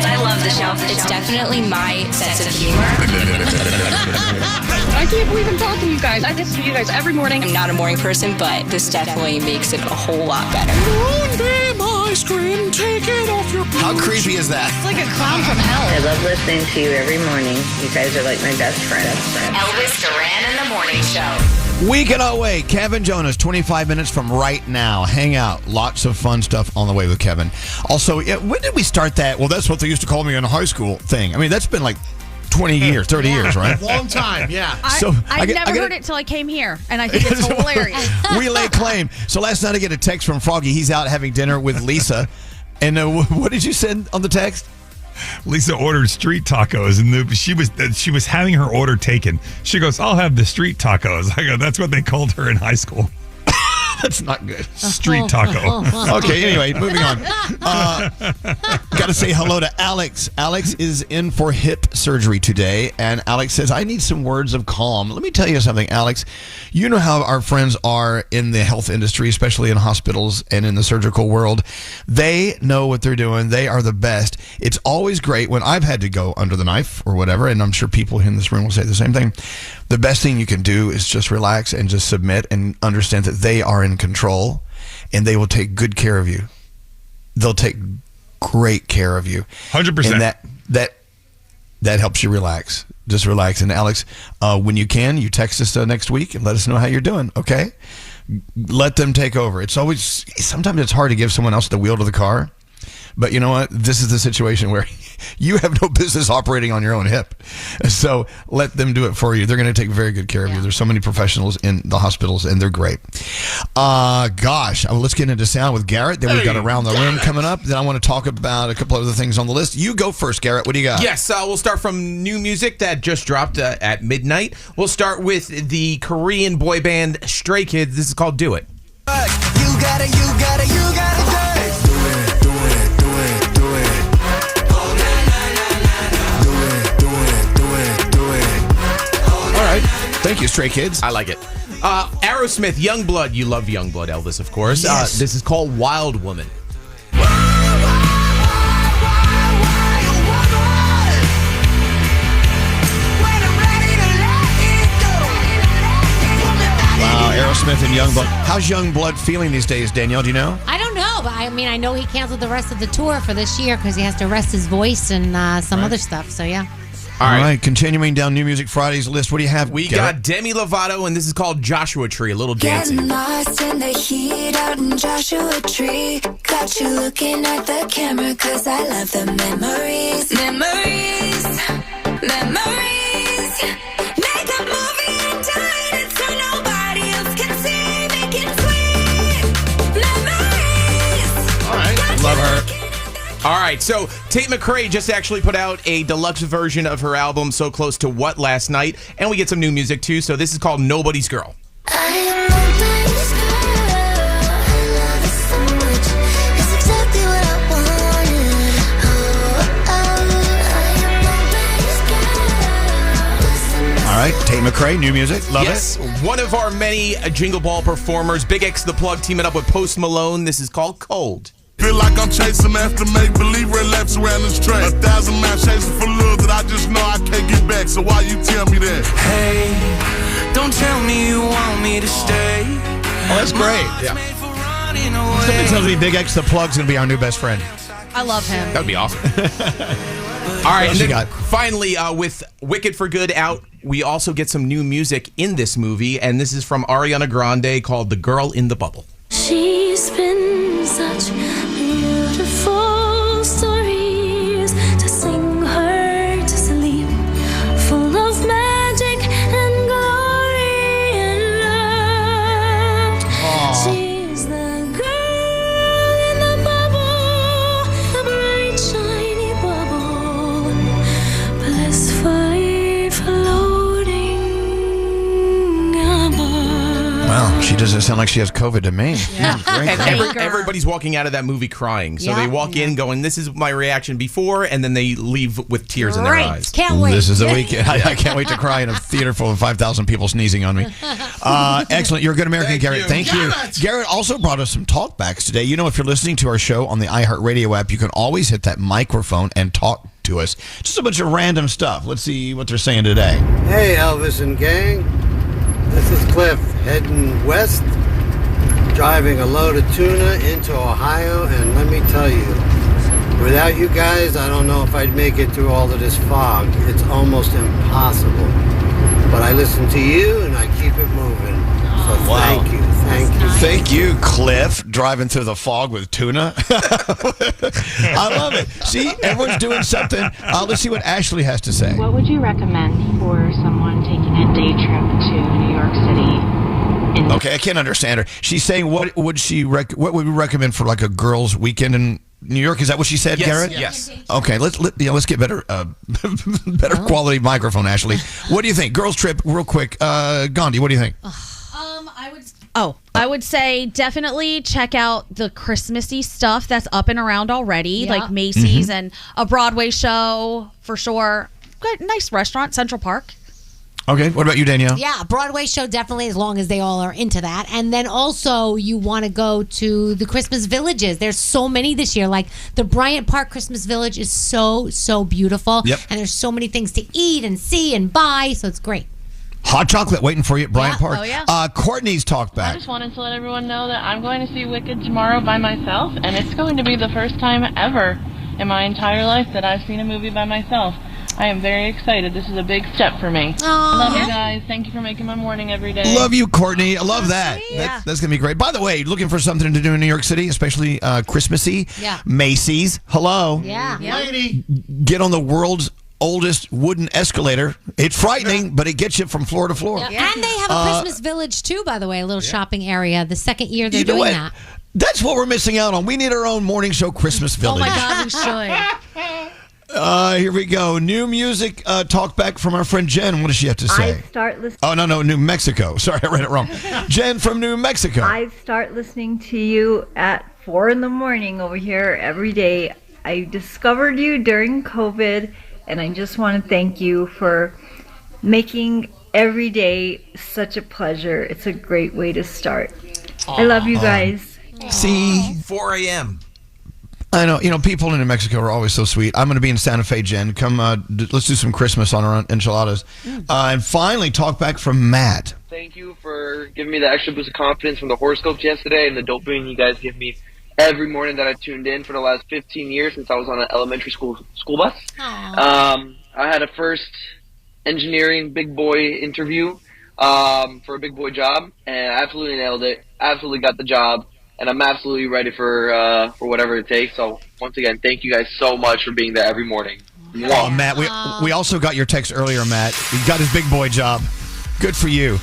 I love the show. It's definitely my sense of humor. I can't believe I'm talking to you guys. I listen to you guys every morning. I'm not a morning person, but this definitely makes it a whole lot better. One day my ice cream, take it off your boots. How creepy is that? It's like a clown from hell. I love listening to you every morning. You guys are like my best friend. Elvis Duran in the Morning Show. We cannot wait. Kevin Jonas, 25 minutes from right now. Hang out. Lots of fun stuff on the way with Kevin. Also, when did we start that? Well, that's what they used to call me in high school thing. I mean, that's been like 20 years, 30 years, right? Long time, yeah. I never heard it till I came here, and I think it's hilarious. We lay claim. So last night I get a text from Froggy. He's out having dinner with Lisa. And what did you send on the text? Lisa ordered street tacos, and she was having her order taken. She goes, "I'll have the street tacos." I go, "That's what they called her in high school." That's not good. Street taco. Okay, anyway, moving on. Got to say hello to Alex. Alex is in for hip surgery today, and Alex says, I need some words of calm. Let me tell you something, Alex. You know how our friends are in the health industry, especially in hospitals and in the surgical world. They know what they're doing. They are the best. It's always great when I've had to go under the knife or whatever, and I'm sure people in this room will say the same thing. The best thing you can do is just relax and just submit and understand that they are in control and they will take good care of you. They'll take great care of you. 100%. And that helps you relax. Just relax. And Alex, when you can, you text us next week and let us know how you're doing, okay? Let them take over. Sometimes it's hard to give someone else the wheel to the car. But you know what? This is the situation where you have no business operating on your own hip. So let them do it for you. They're going to take very good care of you. There's so many professionals in the hospitals, and they're great. Let's get into sound with Garrett. Then we've got Around the Room coming up. Then I want to talk about a couple other things on the list. You go first, Garrett. What do you got? Yes, we'll start from new music that just dropped at midnight. We'll start with the Korean boy band Stray Kids. This is called Do It. You got it, you got it, you got it. Thank you, Stray Kids. I like it. Aerosmith, Youngblood. You love Youngblood, Elvis, of course. Yes. This is called Wild Woman. Wow, Aerosmith and Youngblood. How's Youngblood feeling these days, Danielle? Do you know? I don't know, but I mean, I know he canceled the rest of the tour for this year because he has to rest his voice and some other stuff. So, yeah. All right, continuing down New Music Friday's list. What do you have? We got Demi Lovato, and this is called Joshua Tree, a little dancing. Getting lost in the heat out in Joshua Tree. Got you looking at the camera, cause I love the memories. Memories. Make a movie and die it so nobody else can see. Make it sweet. Memories. All right, love her. All right, so Tate McRae just actually put out a deluxe version of her album So Close to What last night, and we get some new music too, so this is called Nobody's Girl. All right, Tate McRae, new music, love it. One of our many Jingle Ball performers, Big X The Plug, teaming up with Post Malone. This is called Cold. Feel like I'm chasing after make-believe relapse around this track. 1,000 miles chasing for love that I just know I can't get back. So why you tell me that? Hey, don't tell me you want me to stay. Oh, that's great. Yeah. Something tells me Big X The Plug's going to be our new best friend. I love him. That would be awesome. All right, and then finally, with Wicked for Good out, we also get some new music in this movie, and this is from Ariana Grande called The Girl in the Bubble. She's been such beautiful stories to sing her to sleep, full of magic and glory and love. She's the girl in the bubble, a bright shiny bubble, blissfully floating above. Wow, she doesn't sound like she has COVID to me. Yeah. Great. And everybody's walking out of that movie crying. So they walk in going, this is my reaction before, and then they leave with tears in their eyes. Can't wait. This is the weekend. I can't wait to cry in a theater full of 5,000 people sneezing on me. Excellent. You're a good American, Garrett. Thank you. Garrett also brought us some talkbacks today. You know, if you're listening to our show on the iHeartRadio app, you can always hit that microphone and talk to us. Just a bunch of random stuff. Let's see what they're saying today. Hey, Elvis and gang. This is Cliff heading west. driving a load of tuna into Ohio, and let me tell you, without you guys, I don't know if I'd make it through all of this fog. It's almost impossible. But I listen to you, and I keep it moving. So thank you. Thank you, Cliff, driving through the fog with tuna. I love it. See, everyone's doing something. Let's see what Ashley has to say. What would you recommend for someone taking a day trip to New York City? Okay, I can't understand her. She's saying, what would we recommend for like a girls' weekend in New York? Is that what she said, Yes, Garrett? yes. Okay, let's get better quality microphone, Ashley. What do you think? Girls' trip, real quick. Gandhi, what do you think? I would say definitely check out the Christmassy stuff that's up and around already, like Macy's and a Broadway show for sure. Good, nice restaurant, Central Park. Okay, what about you, Danielle? Yeah, Broadway show definitely, as long as they all are into that. And then also you want to go to the Christmas villages. There's so many this year. Like the Bryant Park Christmas Village is so beautiful. Yep. And there's so many things to eat and see and buy, so it's great. Hot chocolate waiting for you at Bryant Park. Oh, yeah. Courtney's talk I back. just wanted to let everyone know that I'm going to see Wicked tomorrow by myself, and it's going to be the first time ever in my entire life that I've seen a movie by myself. I am very excited. This is a big step for me. I love you guys. Thank you for making my morning every day. Love you, Courtney. I love that. That's going to be great. By the way, looking for something to do in New York City, especially Christmassy? Yeah. Macy's. Hello. Yeah. Lady. Get on the world's oldest wooden escalator. It's frightening, but it gets you from floor to floor. Yeah. And they have a Christmas village too, by the way, a little shopping area. The second year they're You know doing what? that. That's what we're missing out on. We need our own morning show Christmas village. Oh my God, we should. Here we go. New music talk back from our friend Jen. What does she have to say? I start listening. Oh, no, New Mexico. Sorry, I read it wrong. Jen from New Mexico. I start listening to you at 4 a.m. over here every day. I discovered you during COVID, and I just want to thank you for making every day such a pleasure. It's a great way to start. I love you guys. See? 4 a.m. I know. People in New Mexico are always so sweet. I'm going to be in Santa Fe, Jen. Come, let's do some Christmas on our enchiladas. And finally, talk back from Matt. Thank you for giving me the extra boost of confidence from the horoscopes yesterday and the dopamine you guys give me every morning that I tuned in for the last 15 years since I was on an elementary school bus. I had a first engineering big boy interview for a big boy job, and I absolutely nailed it. Absolutely got the job. And I'm absolutely ready for whatever it takes. So once again, thank you guys so much for being there every morning. Oh, Matt, we also got your text earlier, Matt. He got his big boy job. Good for you.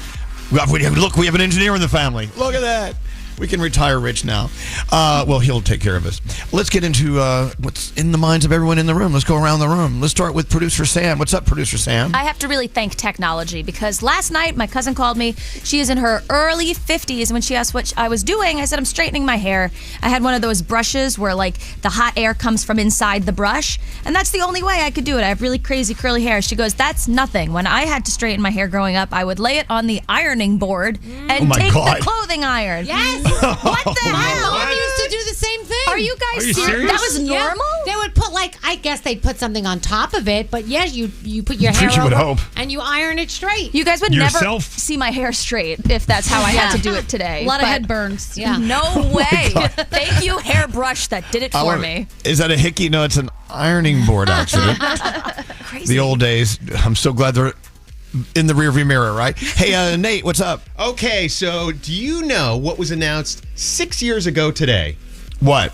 Look, we have an engineer in the family. Look at that. We can retire rich now. Well, he'll take care of us. Let's get into what's in the minds of everyone in the room. Let's go around the room. Let's start with Producer Sam. What's up, Producer Sam? I have to really thank technology because last night my cousin called me. She is in her early 50s, and when she asked what I was doing, I said I'm straightening my hair. I had one of those brushes where like the hot air comes from inside the brush, and that's the only way I could do it. I have really crazy curly hair. She goes, that's nothing. When I had to straighten my hair growing up, I would lay it on the ironing board and take the clothing iron. Yes. What the hell? My mom used to do the same thing. Are you guys serious? That was normal? Yeah. They would put I guess they'd put something on top of it, but yes, you put your hair you would over hope. and you iron it straight. You guys would never see my hair straight if that's how I had to do it today. A lot of head burns. Yeah. No way. Thank you, hairbrush, that did it for me. Is that a hickey? No, it's an ironing board accident. Crazy. The old days. I'm so glad they're in the rearview mirror, right? Hey, Nate, what's up? Okay, so do you know what was announced 6 years ago today? What?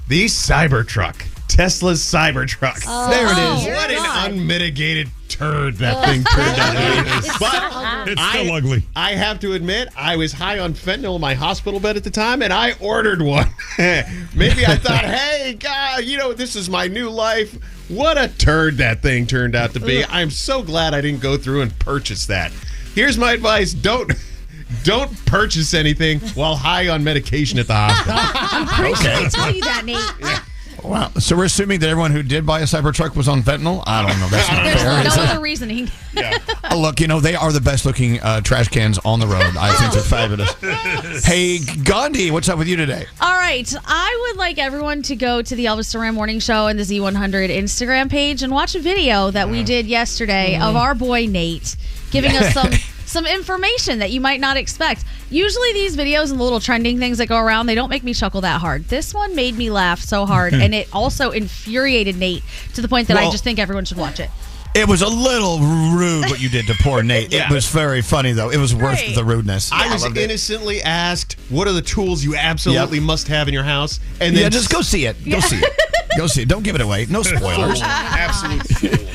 The Cybertruck. Tesla's Cybertruck. There it is. What an unmitigated turd that thing turned out to be. But It's still ugly. I have to admit, I was high on fentanyl in my hospital bed at the time, and I ordered one. Maybe I thought, hey, God, this is my new life. What a turd that thing turned out to be. I'm so glad I didn't go through and purchase that. Here's my advice. Don't purchase anything while high on medication at the hospital. I'm pretty sure they tell you that, Nate. Wow. So we're assuming that everyone who did buy a Cybertruck was on fentanyl? I don't know. That's not fair. There's no other reasoning. Look, they are the best looking trash cans on the road. I think they're fabulous. Hey, Gandhi, what's up with you today? All right. I would like everyone to go to the Elvis Duran Morning Show and the Z100 Instagram page and watch a video that we did yesterday of our boy Nate giving us some information that you might not expect. Usually these videos and the little trending things that go around, they don't make me chuckle that hard. This one made me laugh so hard, and it also infuriated Nate to the point that I just think everyone should watch it. It was a little rude what you did to poor Nate. Yeah. It was very funny, though. It was worth the rudeness. I was innocently asked, what are the tools you absolutely must have in your house? And then just go see it. Go see it. Go see it. Don't give it away. No spoilers. Absolutely.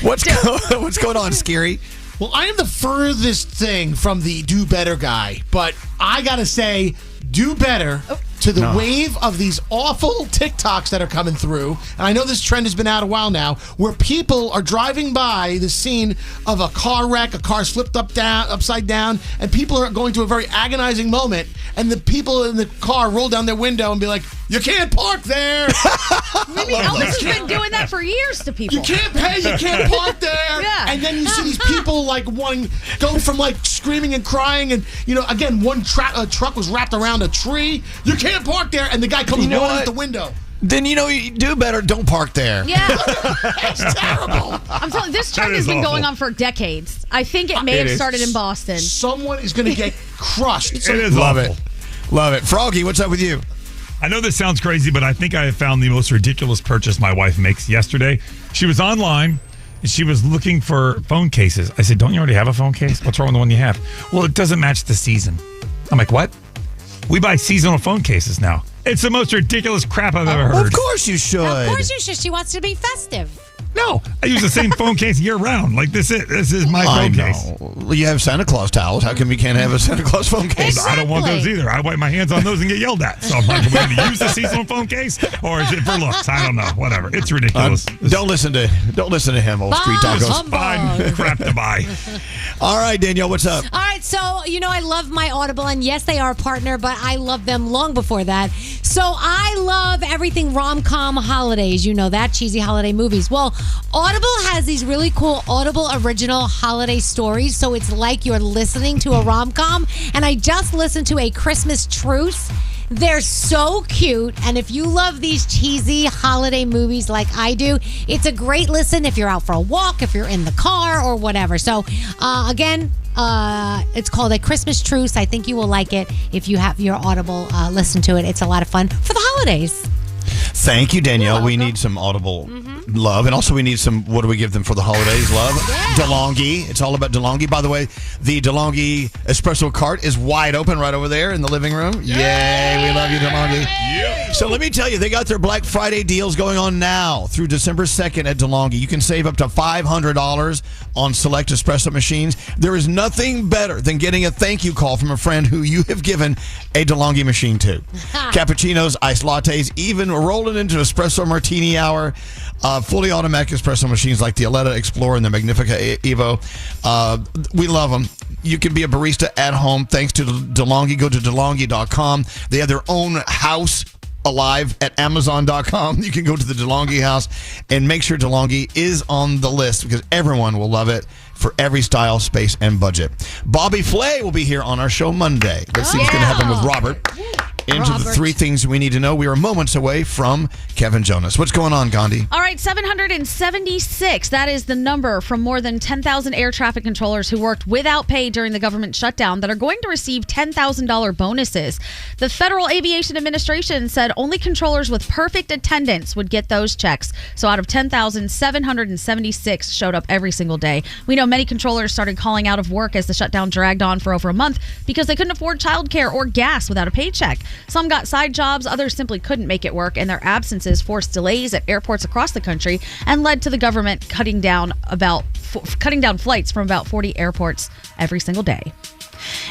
What's going on, Scary? Well, I am the furthest thing from the do better guy, but I gotta say, do better to the wave of these awful TikToks that are coming through. And I know this trend has been out a while now, where people are driving by the scene of a car wreck, a car's flipped upside down, and people are going through a very agonizing moment, and the people in the car roll down their window and be like, "You can't park there." Maybe Elvis has been doing that for years to people. You can't pay, you can't park there. Yeah. And then you see these people go from screaming and crying, and again, one truck was wrapped around a tree. You can't park there, and the guy comes running out the window. Then you do better. Don't park there. Yeah. It's terrible. I'm telling you, this trend has been going on for decades. I think it may have started in Boston. Someone is going to get crushed. It is Love awful. it. Love it. Froggy, what's up with you? I know this sounds crazy, but I think I have found the most ridiculous purchase my wife makes yesterday. She was online, and she was looking for phone cases. I said, don't you already have a phone case? What's wrong with the one you have? Well, it doesn't match the season. I'm like, what? We buy seasonal phone cases now. It's the most ridiculous crap I've ever heard. Of course you should. Of course you should. She wants to be festive. No, I use the same phone case year round. Like this is my phone case. Well, you have Santa Claus towels. How come you can't have a Santa Claus phone case? Exactly. I don't want those either. I wipe my hands on those and get yelled at. So I'm like, are we going to use the seasonal phone case, or is it for looks? I don't know. Whatever. It's ridiculous. Don't listen to him, old street tacos. Fine crap to buy. All right, Danielle, what's up? All right, so I love my Audible, and yes, they are a partner, but I love them long before that. So I love everything rom-com holidays. You know that, cheesy holiday movies. Well, Audible has these really cool Audible original holiday stories, so it's like you're listening to a rom-com. And I just listened to A Christmas Truce. They're so cute, and if you love these cheesy holiday movies like I do, it's a great listen if you're out for a walk, if you're in the car, or whatever. So, again, it's called A Christmas Truce. I think you will like it if you have your Audible. Listen to it. It's a lot of fun for the holidays. Thank you, Danielle. We need some Audible love, and also we need some, what do we give them for the holidays? Love. DeLonghi. It's all about DeLonghi. By the way, the DeLonghi espresso cart is wide open right over there in the living room. Yay, we love you, DeLonghi. Yeah. So let me tell you, they got their Black Friday deals going on now through December 2nd at DeLonghi. You can save up to $500 on select espresso machines. There is nothing better than getting a thank you call from a friend who you have given a DeLonghi machine to. Cappuccinos, iced lattes, even rolling into espresso martini hour. Fully automatic espresso machines like the Aletta Explorer and the Magnifica Evo. We love them. You can be a barista at home thanks to DeLonghi. Go to DeLonghi.com. They have their own house alive at Amazon.com. You can go to the DeLonghi house and make sure DeLonghi is on the list because everyone will love it for every style, space, and budget. Bobby Flay will be here on our show Monday. Let's see what's going to happen with Robert. Into the three things we need to know. We are moments away from Kevin Jonas. What's going on, Gandhi? All right, 776. That is the number from more than 10,000 air traffic controllers who worked without pay during the government shutdown that are going to receive $10,000 bonuses. The Federal Aviation Administration said only controllers with perfect attendance would get those checks. So out of 10,776 showed up every single day. We know many controllers started calling out of work as the shutdown dragged on for over a month because they couldn't afford childcare or gas without a paycheck. Some got side jobs, others simply couldn't make it work, and their absences forced delays at airports across the country and led to the government cutting down flights from about 40 airports every single day.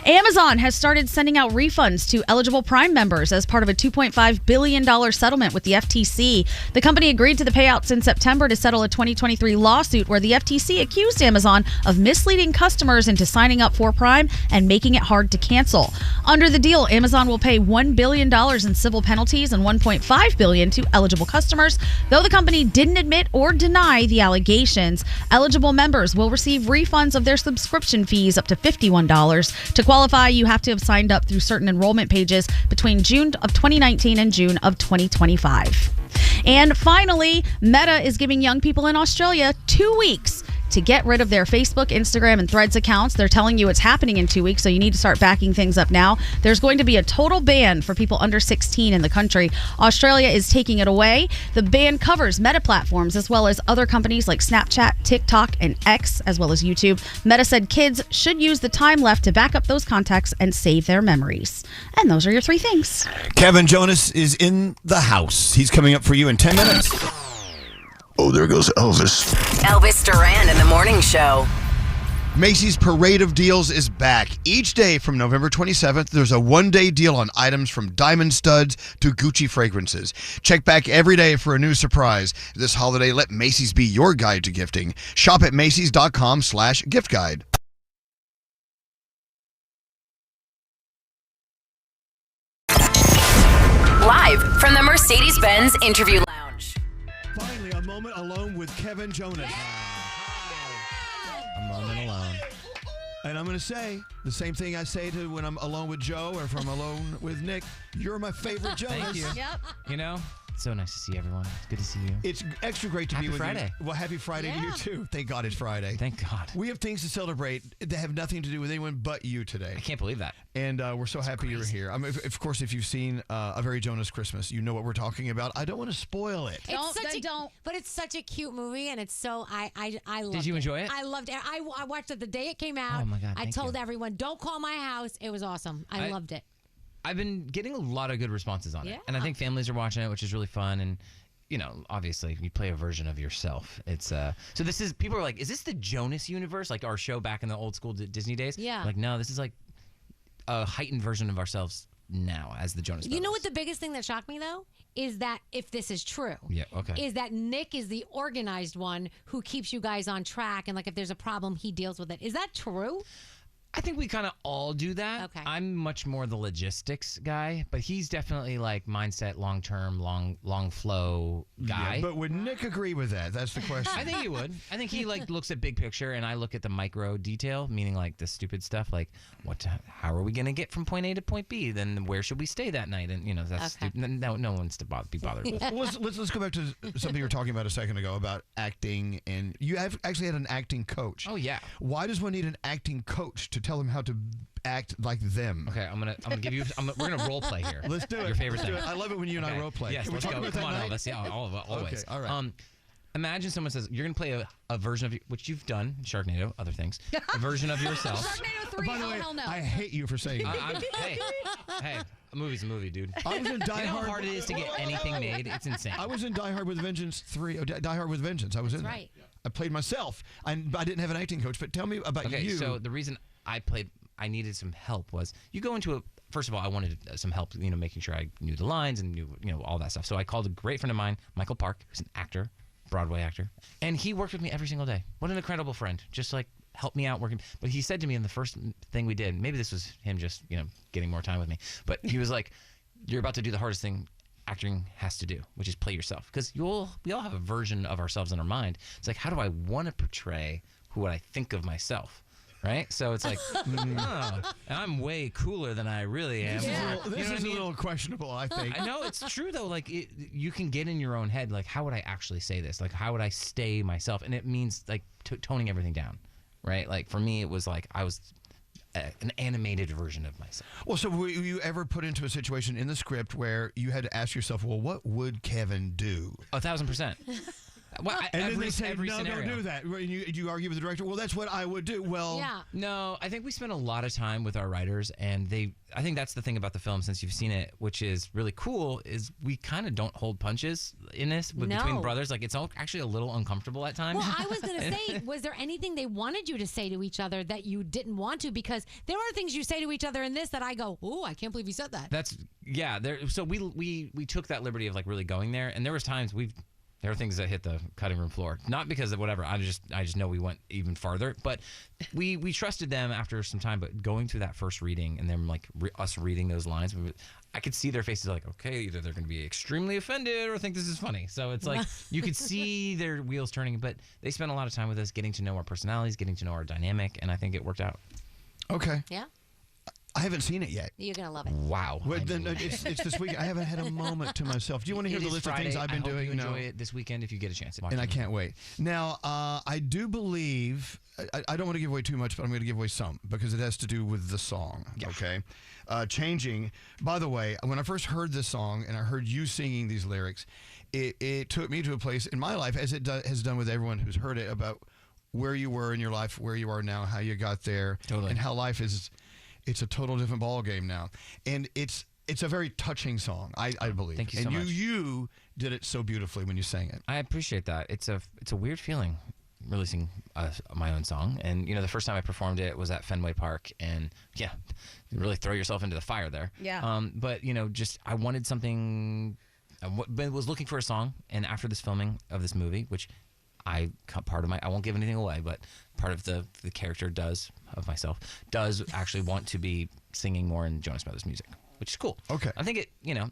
Amazon has started sending out refunds to eligible Prime members as part of a $2.5 billion settlement with the FTC. The company agreed to the payouts in September to settle a 2023 lawsuit where the FTC accused Amazon of misleading customers into signing up for Prime and making it hard to cancel. Under the deal, Amazon will pay $1 billion in civil penalties and $1.5 billion to eligible customers. Though the company didn't admit or deny the allegations, eligible members will receive refunds of their subscription fees up to $51. To qualify, you have to have signed up through certain enrollment pages between June of 2019 and June of 2025. And finally, Meta is giving young people in Australia 2 weeks to get rid of their Facebook, Instagram, and Threads accounts. They're telling you it's happening in 2 weeks, so you need to start backing things up now. There's going to be a total ban for people under 16 in the country. Australia is taking it away. The ban covers Meta platforms as well as other companies like Snapchat, TikTok, and X, as well as YouTube. Meta said kids should use the time left to back up those contacts and save their memories. And those are your 3 things. Kevin Jonas is in the house. He's coming up for you in 10 minutes. Oh, there goes Elvis. Elvis Duran in the Morning Show. Macy's Parade of Deals is back. Each day from November 27th, there's a one-day deal on items from diamond studs to Gucci fragrances. Check back every day for a new surprise. This holiday, let Macy's be your guide to gifting. Shop at Macys.com/gift guide. Live from the Mercedes-Benz Interview Lounge. Finally, a moment alone with Kevin Jonas. A moment alone. And I'm going to say the same thing I say to when I'm alone with Joe or if I'm alone with Nick. You're my favorite Jonas. Thank you. Yep. You know, it's so nice to see everyone. It's good to see you. It's extra great to be with Friday. you. Well, happy Friday to you, too. Thank God it's Friday. Thank God. We have things to celebrate that have nothing to do with anyone but you today. I can't believe that. And we're so happy you're here. I mean, of course, if you've seen A Very Jonas Christmas, you know what we're talking about. I don't want to spoil it. Don't. But it's such a cute movie, and it's so I loved it. Did you enjoy it? I loved it. I watched it the day it came out. Oh my God! I told everyone, don't call my house. It was awesome. I loved it. I've been getting a lot of good responses on it, Yeah. and I think families are watching it, which is really fun. And you know, obviously, you play a version of yourself. It's so this is people are like, is this the Jonas universe, like our show back in the old school Disney days? Yeah. Like, no, this is like a heightened version of ourselves now as the Jonas Brothers. You know what the biggest thing that shocked me though is that if this is true, is that Nick is the organized one who keeps you guys on track, and like if there's a problem, he deals with it. Is that true? I think we kind of all do that. Okay. I'm much more the logistics guy, but he's definitely like mindset, long-term, long flow guy. Yeah, but would Nick agree with that? That's the question. I think he would. I think he like looks at big picture, and I look at the micro detail, meaning like the stupid stuff, like how are we gonna get from point A to point B? Then where should we stay that night? And you know that's stupid. No one's to be bothered with. Well, let's go back to something you were talking about a second ago about acting, and you have actually had an acting coach. Oh yeah. Why does one need an acting coach to tell him how to act like them? Okay, I'm gonna give you. We're gonna role play here. Let's do it. Your favorite Let's thing. do it. I love it when you and I role play. Yes, Can we let's talk go. about Come that on, night? Elvis. Yeah, always. Okay, all right. Imagine someone says you're gonna play a version of you, which you've done, Sharknado, other things. A version of yourself. Sharknado 3. By the way, hell no. I hate you for saying that. Hey, a movie's a movie, dude. I was in Die You know Hard. how hard it is to get anything made? It's insane. I was in Die Hard with Vengeance 3. Die Hard with Vengeance. I was in right. that. I played myself. I didn't have an acting coach, but tell me about you. Okay, so the reason I needed some help was you go into first of all, I wanted some help, making sure I knew the lines and knew, all that stuff. So I called a great friend of mine, Michael Park, who's an actor, Broadway actor, and he worked with me every single day. What an incredible friend. Just like helped me out working. But he said to me in the first thing we did, maybe this was him just, getting more time with me, but he was like, you're about to do the hardest thing acting has to do, which is play yourself. Because we all have a version of ourselves in our mind. It's like, how do I want to portray who I think of myself? Right? So it's like, I'm way cooler than I really am. This is a little questionable, I think. I know, it's true, though. Like, you can get in your own head, like, how would I actually say this? Like, how would I stay myself? And it means, like, toning everything down, right? Like, for me, it was like I was an animated version of myself. Well, so were you ever put into a situation in the script where you had to ask yourself, well, what would Kevin do? 1,000%. Well, and then they say, every no, scenario. don't do that. And you argue with the director, well, that's what I would do. Well, yeah. No, I think we spend a lot of time with our writers, and I think that's the thing about the film, since you've seen it, which is really cool, is we kind of don't hold punches in this between brothers. Like, it's all actually a little uncomfortable at times. Well, I was going to say, was there anything they wanted you to say to each other that you didn't want to? Because there are things you say to each other in this that I go, oh, I can't believe you said that. So we took that liberty of, like, really going there, and there was times there were things that hit the cutting room floor, not because of whatever. I just know we went even farther, but we trusted them after some time. But going through that first reading and then like us reading those lines, I could see their faces like, okay, either they're going to be extremely offended or think this is funny. So it's like you could see their wheels turning. But they spent a lot of time with us, getting to know our personalities, getting to know our dynamic, and I think it worked out. Okay. Yeah. I haven't seen it yet. You're going to love it. Wow. Well, it's this weekend. I haven't had a moment to myself. Do you want to hear the list of things I've been doing? You enjoy it this weekend if you get a chance. And I can't wait. Now, I do believe, I don't want to give away too much, but I'm going to give away some because it has to do with the song. Yeah. Okay. Changing. By the way, when I first heard this song and I heard you singing these lyrics, it took me to a place in my life, as it has done with everyone who's heard it, about where you were in your life, where you are now, how you got there, and how life is. It's a total different ball game now, and it's a very touching song. I believe. Thank you so much. much. You did it so beautifully when you sang it. I appreciate that. It's a weird feeling releasing my own song, and the first time I performed it was at Fenway Park, and you really throw yourself into the fire there. Yeah. But just I wanted something. I was looking for a song, and after this filming of this movie, which I won't give anything away, but part of the character does actually want to be singing more in Jonas Brothers music, which is cool. Okay. I think it,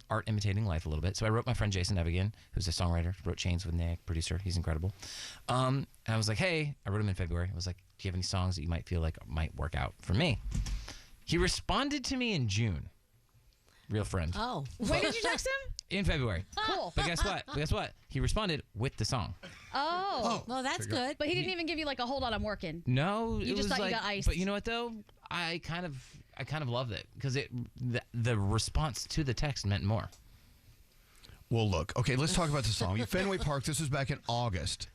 art imitating life a little bit. So I wrote my friend Jason Evigan, who's a songwriter, wrote Chains with Nick, producer. He's incredible. And I was like, hey, I wrote him in February. I was like, do you have any songs that you might feel like might work out for me? He responded to me in June. Real friend. Oh. When did you text him? In February. Cool. But guess what? He responded with the song. Oh. Well, that's good. But he didn't even give you like a hold on, I'm working. No, You it just was thought you like, got iced. But you know what though? I kind of loved it because the response to the text meant more. Well, look. Okay, let's talk about the song. Fenway Park. This was back in August.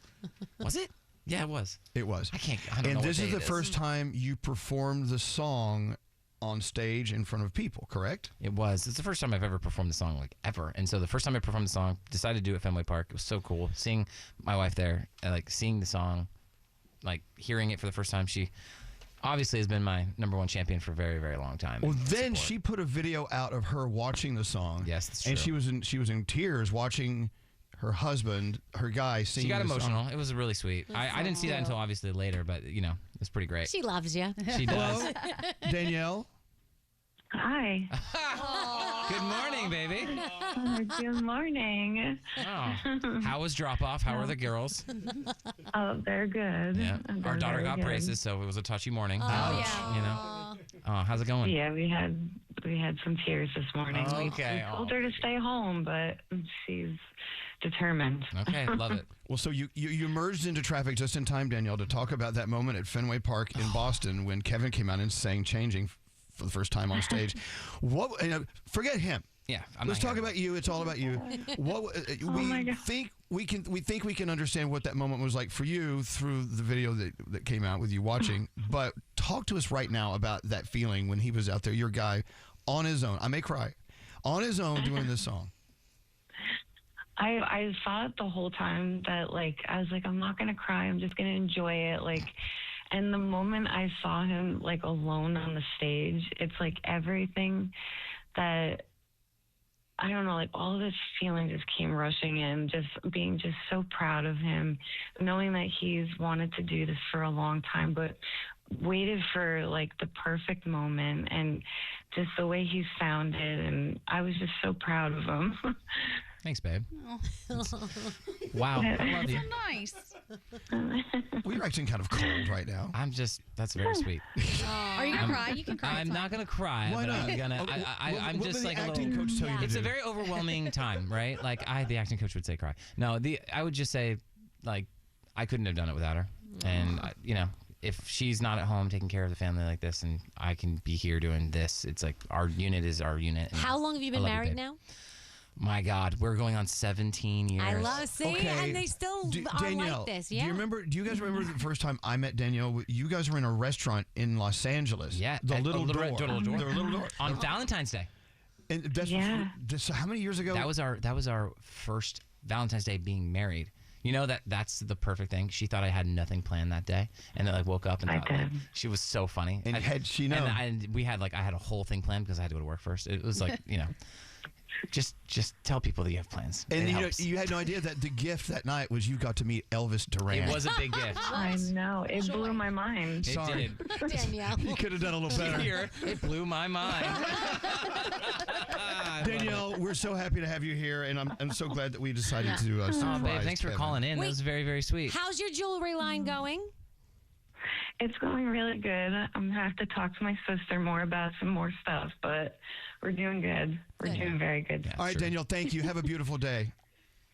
Was it? Yeah, it was. It was. I don't know. And this what is day the it first time you performed the song on stage in front of people, correct? It was. It's the first time I've ever performed the song, like ever. And so the first time I performed the song, decided to do it at Fenway Park. It was so cool seeing my wife there, like seeing the song, like hearing it for the first time. She obviously has been my number one champion for a very, very long time. Well, then she put a video out of her watching the song. Yes, that's and true. she was in tears watching her husband, her guy, singing. She got the emotional. song. It was really sweet. I didn't see that until obviously later, but it's pretty great. She loves you. She does. Hello, Danielle. Hi. Good morning, baby. Good morning. Oh. How was drop off? How are the girls? Oh, they're good. Yeah. They're Our daughter very got good. braces, so it was a touchy morning. Oh, yeah. How's it going? Yeah, we had some tears this morning. Okay. We told her to stay home, but she's determined. Okay, love it. Well, so you emerged into traffic just in time, Danielle, to talk about that moment at Fenway Park in Boston when Kevin came out and sang "Changing" for the first time on stage. Forget him. Yeah, let's talk about you. It's all about you. We think we can understand what that moment was like for you through the video that came out with you watching. But talk to us right now about that feeling when he was out there, your guy, on his own. I may cry, on his own doing this song. I thought the whole time that I was like, I'm not gonna cry. I'm just gonna enjoy it. And the moment I saw him alone on the stage, it's everything that, I don't know, all of this feeling just came rushing in, just being just so proud of him, knowing that he's wanted to do this for a long time, but waited for the perfect moment, and just the way he sounded, and I was just so proud of him. Thanks, babe. Wow, I love you. So nice. Well, you're acting kind of cold right now. That's very sweet. Are you gonna cry? You can cry. I'm not gonna cry. Why but not? I'm gonna. Okay, I'm what just did the a acting little. coach tell you to It's do? a very overwhelming time, right? The acting coach would say cry. No, I would just say I couldn't have done it without her, and if she's not at home taking care of the family like this, and I can be here doing this, it's our unit is our unit. How long have you been married now? My God, we're going on 17 years. I love and they still are Danielle, like this. Yeah. Do you guys remember the first time I met Danielle? You guys were in a restaurant in Los Angeles. Yeah, the little door. Their little door on Valentine's Day. And that's so how many years ago? That was our first Valentine's Day being married. That's the perfect thing. She thought I had nothing planned that day, and then woke up and thought, she was so funny. And had she known? And we had I had a whole thing planned because I had to go to work first. It was just tell people that you have plans. And it you had no idea that the gift that night was you got to meet Elvis Duran. It was a big gift. I know. It blew my mind. Sorry. It did. Danielle. You could have done a little better. It blew my mind. Danielle, we're so happy to have you here, and I'm so glad that we decided to surprise babe, thanks for Kevin. calling in. That was very, very sweet. How's your jewelry line going? It's going really good. I'm going to have to talk to my sister more about some more stuff, but we're doing good. We're doing very good. All right, Danielle, thank you. Have a beautiful day.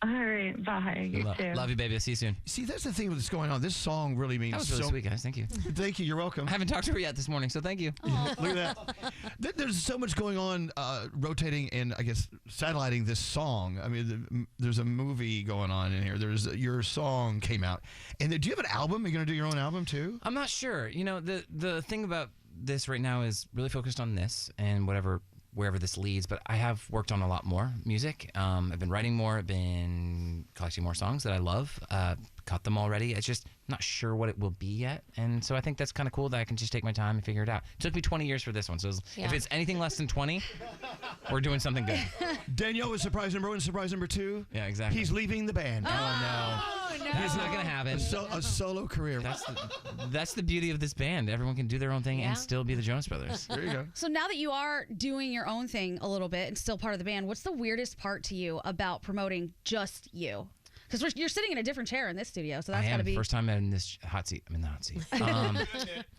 All right, bye. You too. Love you, baby. I'll see you soon. See, that's the thing that's going on. This song really means That was really so sweet, guys. Thank you. Thank you. You're welcome. I haven't talked to her yet this morning, so thank you. Look at that. There's so much going on, rotating and I guess satelliting this song. I mean, there's a movie going on in here. Your song came out, and do you have an album? Are you going to do your own album too? I'm not sure. You know, the thing about this right now is really focused on this and wherever this leads, but I have worked on a lot more music. I've been writing more. I've been collecting more songs that I love. Cut them already. It's just not sure what it will be yet, and so I think that's kind of cool that I can just take my time and figure it out. It took me 20 years for this one, so if it's anything less than 20, we're doing something good. Danielle was surprise number 1. Surprise number 2. Yeah, exactly. He's leaving the band. Oh no, that's not gonna happen. A solo career. That's the beauty of this band. Everyone can do their own thing and still be the Jonas Brothers. There you go. So now that you are doing your own thing a little bit and still part of the band, what's the weirdest part to you about promoting just you? Because you're sitting in a different chair in this studio, so that's got to be... First time in this hot seat. I'm in the hot seat.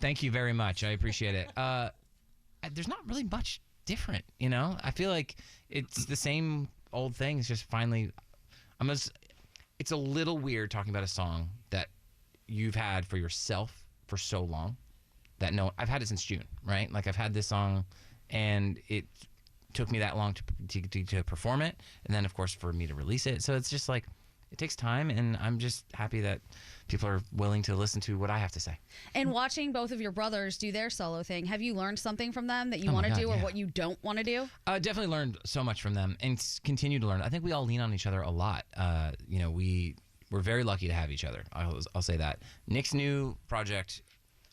Thank you very much. I appreciate it. There's not really much different, you know? I feel like it's the same old thing. It's just finally... It's a little weird talking about a song that you've had for yourself for so long. I've had it since June, right? Like, I've had this song, and it took me that long to perform it, and then, of course, for me to release it. So it's just like... It takes time, and I'm just happy that people are willing to listen to what I have to say. And watching both of your brothers do their solo thing, have you learned something from them that you want to do or what you don't want to do? I definitely learned so much from them and continue to learn. I think we all lean on each other a lot. We're very lucky to have each other. I'll say that. Nick's new project,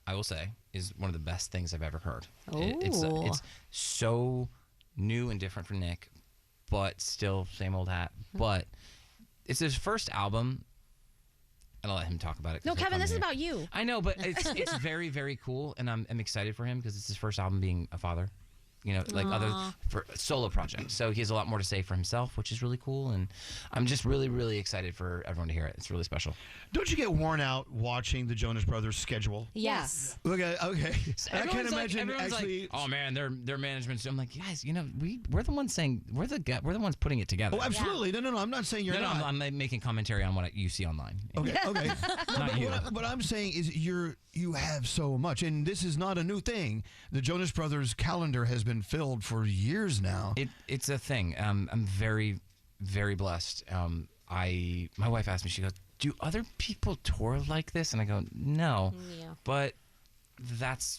I will say, is one of the best things I've ever heard. It's so new and different for Nick, but still same old hat. But it's his first album, and I'll let him talk about it. No, Kevin, this is about you. I know, but it's very, very cool, and I'm excited for him because it's his first album being a father. For solo project. So he has a lot more to say for himself, which is really cool, and I'm just really, really excited for everyone to hear it. It's really special. Don't you get worn out watching the Jonas Brothers schedule? Yes. Okay. I can't imagine actually. Oh man, their management's. I'm like, guys, we're the ones saying we're the ones putting it together. Oh, absolutely. Yeah. No. I'm not saying you're not. I'm making commentary on what you see online. Okay. Not you. What I'm saying is you have so much, and this is not a new thing. The Jonas Brothers calendar has been filled for years now. It's a thing. I'm very, very blessed. My wife asked me, she goes, do other people tour like this? And I go, no. Yeah. But that's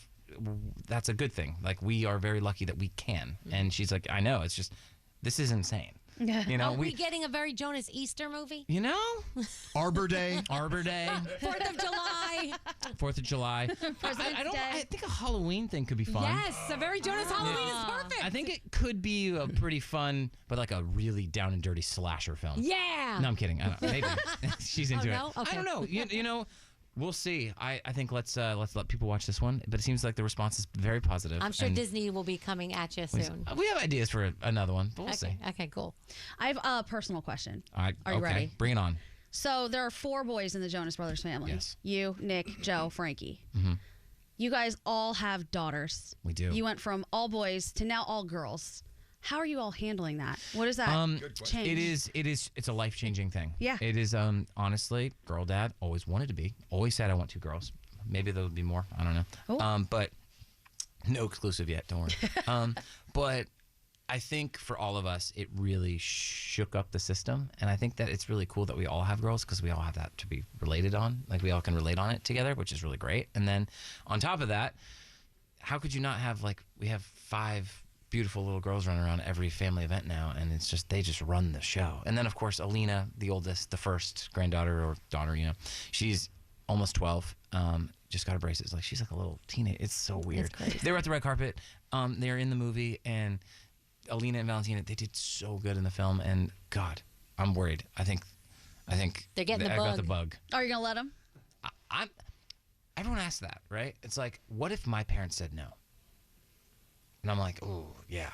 a good thing. Like, we are very lucky that we can. And she's like, I know. It's just, this is insane. Are we getting a very Jonas Easter movie? Arbor Day. 4th of July. 4th of July. I think a Halloween thing could be fun. Yes, a very Jonas Halloween is perfect. I think it could be a pretty fun, but like a really down and dirty slasher film. Yeah. No, I'm kidding. I don't, maybe she's into it. Okay. I don't know. You know. We'll see. I think let's let people watch this one. But it seems like the response is very positive. I'm sure Disney will be coming at you soon. We have ideas for another one, but we'll see. Okay, cool. I have a personal question. All right. Are you ready? Bring it on. So there are 4 boys in the Jonas Brothers family. Yes. You, Nick, Joe, Frankie. Mm-hmm. You guys all have daughters. We do. You went from all boys to now all girls. How are you all handling that? What does that change? It's a life-changing thing. Yeah. It is, honestly, girl dad, always wanted to be. Always said I want 2 girls. Maybe there'll be more. I don't know. Oh. But no exclusive yet. Don't worry. But I think for all of us, it really shook up the system. And I think that it's really cool that we all have girls because we all have that to be related on. Like, we all can relate on it together, which is really great. And then on top of that, how could you not have, we have 5 beautiful little girls running around every family event now, and they just run the show. And then, of course, Alina, the oldest, the first granddaughter or daughter, she's almost 12, just got her braces. She's like a little teenager. It's so weird. They were at the red carpet. They're in the movie, and Alina and Valentina, they did so good in the film, and God, I'm worried. I think they're getting I got the bug. Are you going to let them? Everyone asks that, right? It's like, what if my parents said no? And I'm like, oh, yeah,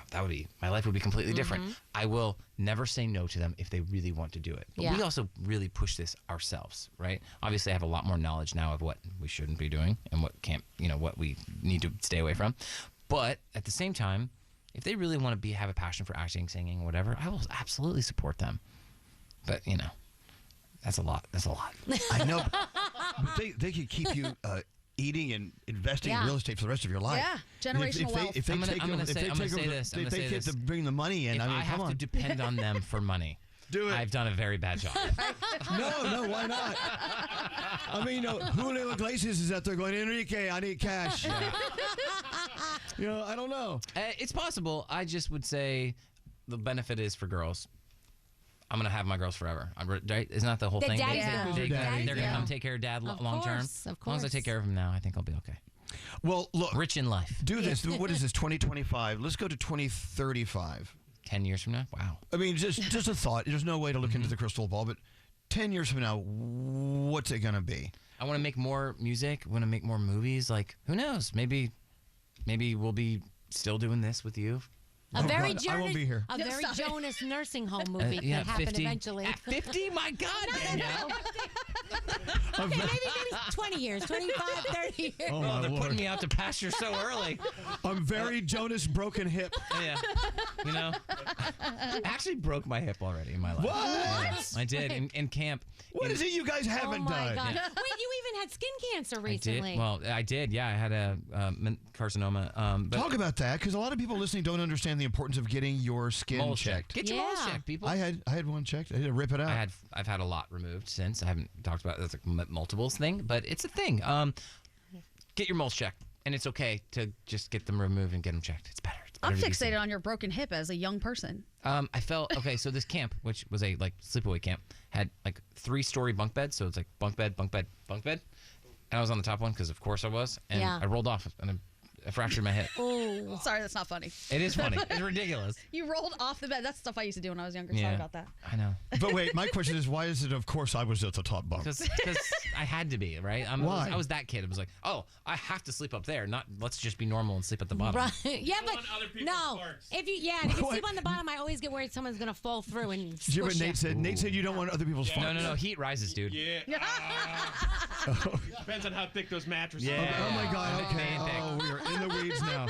my life would be completely different. I will never say no to them if they really want to do it. But we also really push this ourselves, right? Obviously, I have a lot more knowledge now of what we shouldn't be doing and what what we need to stay away from. But at the same time, if they really want to have a passion for acting, singing, whatever, I will absolutely support them. But, that's a lot. I know. But they could keep you eating and investing in real estate for the rest of your life. Yeah, generational wealth. If they get to bring the money in, if I have to depend on them for money, do it. I've done a very bad job. No, why not? I mean, Julio Iglesias is out there going, Enrique, I need cash. I don't know. It's possible. I just would say the benefit is for girls. I'm going to have my girls forever. Right? Isn't that the whole thing? They're going to come take care of dad long term. As long as I take care of him now, I think I'll be okay. Well, look. Rich in life. Do this. What is this, 2025? Let's go to 2035. 10 years from now? Wow. I mean, just a thought. There's no way to look into the crystal ball, but 10 years from now, what's it going to be? I want to make more music. I want to make more movies. Like, who knows? Maybe we'll be still doing this with you. I won't be here. A very Jonas nursing home movie that happened 50. eventually. At 50? My God, Danielle. Okay, maybe 20 years, 25, 30 years. Oh, my they're Lord. putting me out to pasture so early. I'm very Jonas broken hip. Yeah. I actually broke my hip already in my life. What? Yeah, I did in camp. What is it you guys haven't done? God. Yeah. Wait, you even had skin cancer recently. I did. Yeah, I had a carcinoma. But talk about that, because a lot of people listening don't understand the importance of getting your skin checked. Get your moles checked, people. I had one checked. I had to rip it out. I've had a lot removed since. I haven't talked about it. That's a multiples thing, but it's a thing. Get your moles checked, and it's okay to just get them removed and get them checked. It's better. I'm fixated on your broken hip as a young person. I felt okay. So this camp, which was a sleepaway camp, had 3-story bunk beds. So it's like bunk bed, bunk bed, bunk bed, and I was on the top one because of course I was, and I rolled off and I fractured my hip. Oh, sorry, that's not funny. It is funny. It's ridiculous. You rolled off the bed. That's stuff I used to do when I was younger. Sorry about that. I know. But wait, my question is, why is it? Of course, I was at the top bunk. Because I had to be, right? Why? I was that kid. It was like, oh, I have to sleep up there. Not let's just be normal and sleep at the bottom. Right. Yeah, but no. If you sleep on the bottom, I always get worried someone's gonna fall through and Did you hear what Nate said you don't want other people's farts. No. Heat rises, dude. Yeah. Depends on how thick those mattresses are. Yeah. Oh my God. Okay. Oh, we are in the weeds now.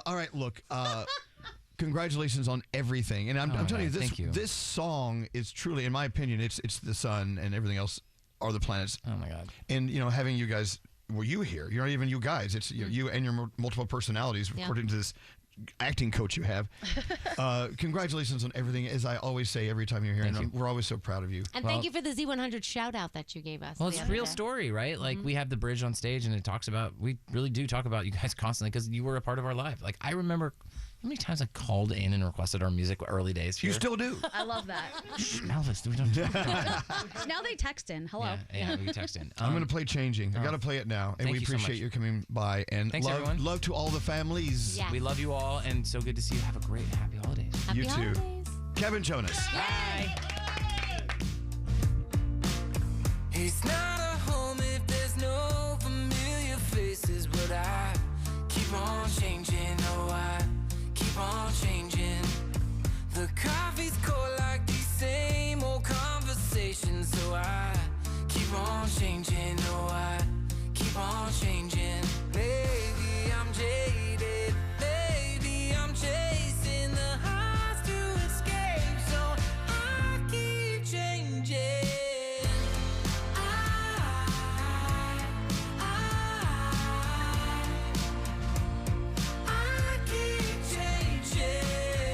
All right. Look. Congratulations on everything, and I'm telling you, this song is truly, in my opinion, it's the sun and everything else are the planets. Oh my God! And having you guys, you here, you're not even you guys. It's you and your multiple personalities, according to this acting coach you have. Congratulations on everything, as I always say every time you're here. Thank you. We're always so proud of you. And thank you for the Z100 shout out that you gave us. Well, it's a real story, right? Like we have the bridge on stage, and we really do talk about you guys constantly because you were a part of our life. Like I remember how many times I called in and requested our music early days. You still do. I love that. Elvis, we don't talk about it. Now they text in. Hello. Yeah, we text in. I'm going to play Changing. I got to play it now. And we appreciate you coming by. And thanks, everyone. Love to all the families. Yes. We love you all, and so good to see you. Have a great and happy holidays. Happy You too. holidays. Kevin Jonas. Bye. It's not a home if there's no familiar faces, but I keep on changing. Oh, I keep on changing. The coffee's cold like these same old conversations, so I keep on changing. Oh, I keep on changing. Maybe I'm jaded. Maybe I'm chasing the highs to escape, so I keep changing. I keep changing.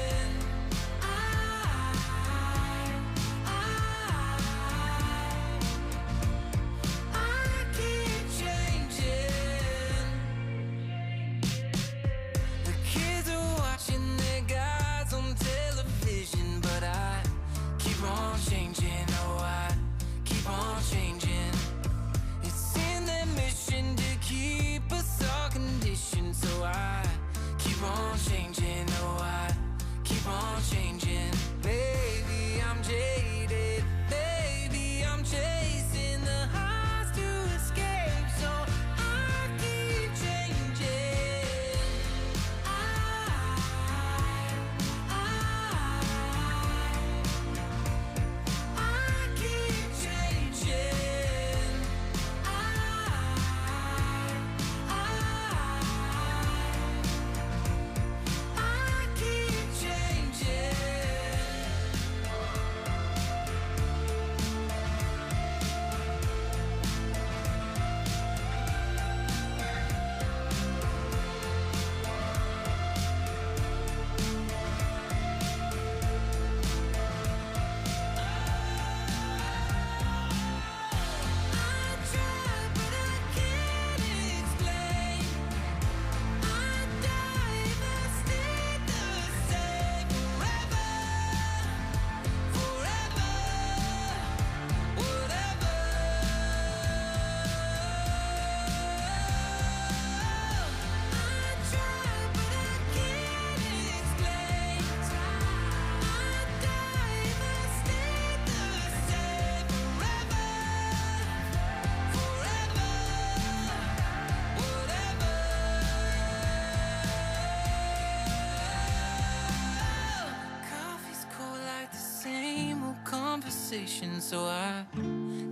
conversation, so I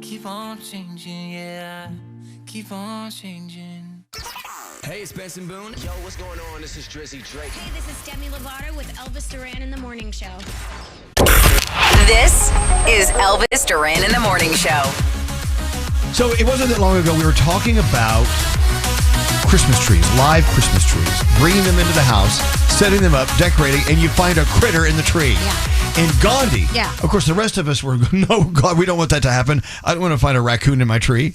keep on changing, yeah, I keep on changing. Hey, it's Benson Boone. Yo, what's going on? This is Drizzy Drake. Hey, this is Demi Lovato with Elvis Duran in the Morning Show. This is Elvis Duran in the Morning Show. So it wasn't that long ago we were talking about Christmas trees, live Christmas trees, bringing them into the house, setting them up, decorating, and you find a critter in the tree. Yeah. And Gandhi, Yeah. of course, the rest of us were, no, God, we don't want that to happen. I don't want to find a raccoon in my tree.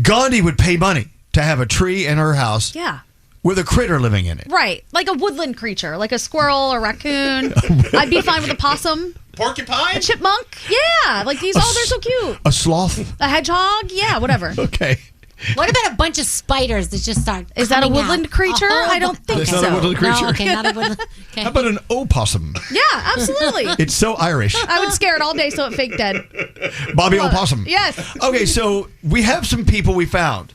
Gandhi would pay money to have a tree in her house Yeah. with a critter living in it. Right. Like a woodland creature, like a squirrel, a raccoon. I'd be fine with a possum. Porcupine? A chipmunk. Yeah. Like these, they're so cute. A sloth? A hedgehog. Yeah, whatever. Okay. What about a bunch of spiders that just start? Is that a coming woodland out? creature? I don't think That's so. not a woodland creature. No, okay, not a woodland. Okay. How about an opossum? Yeah, absolutely. It's so Irish. I would scare it all day so it fake dead. Bobby Opossum. Yes. Okay, so we have some people we found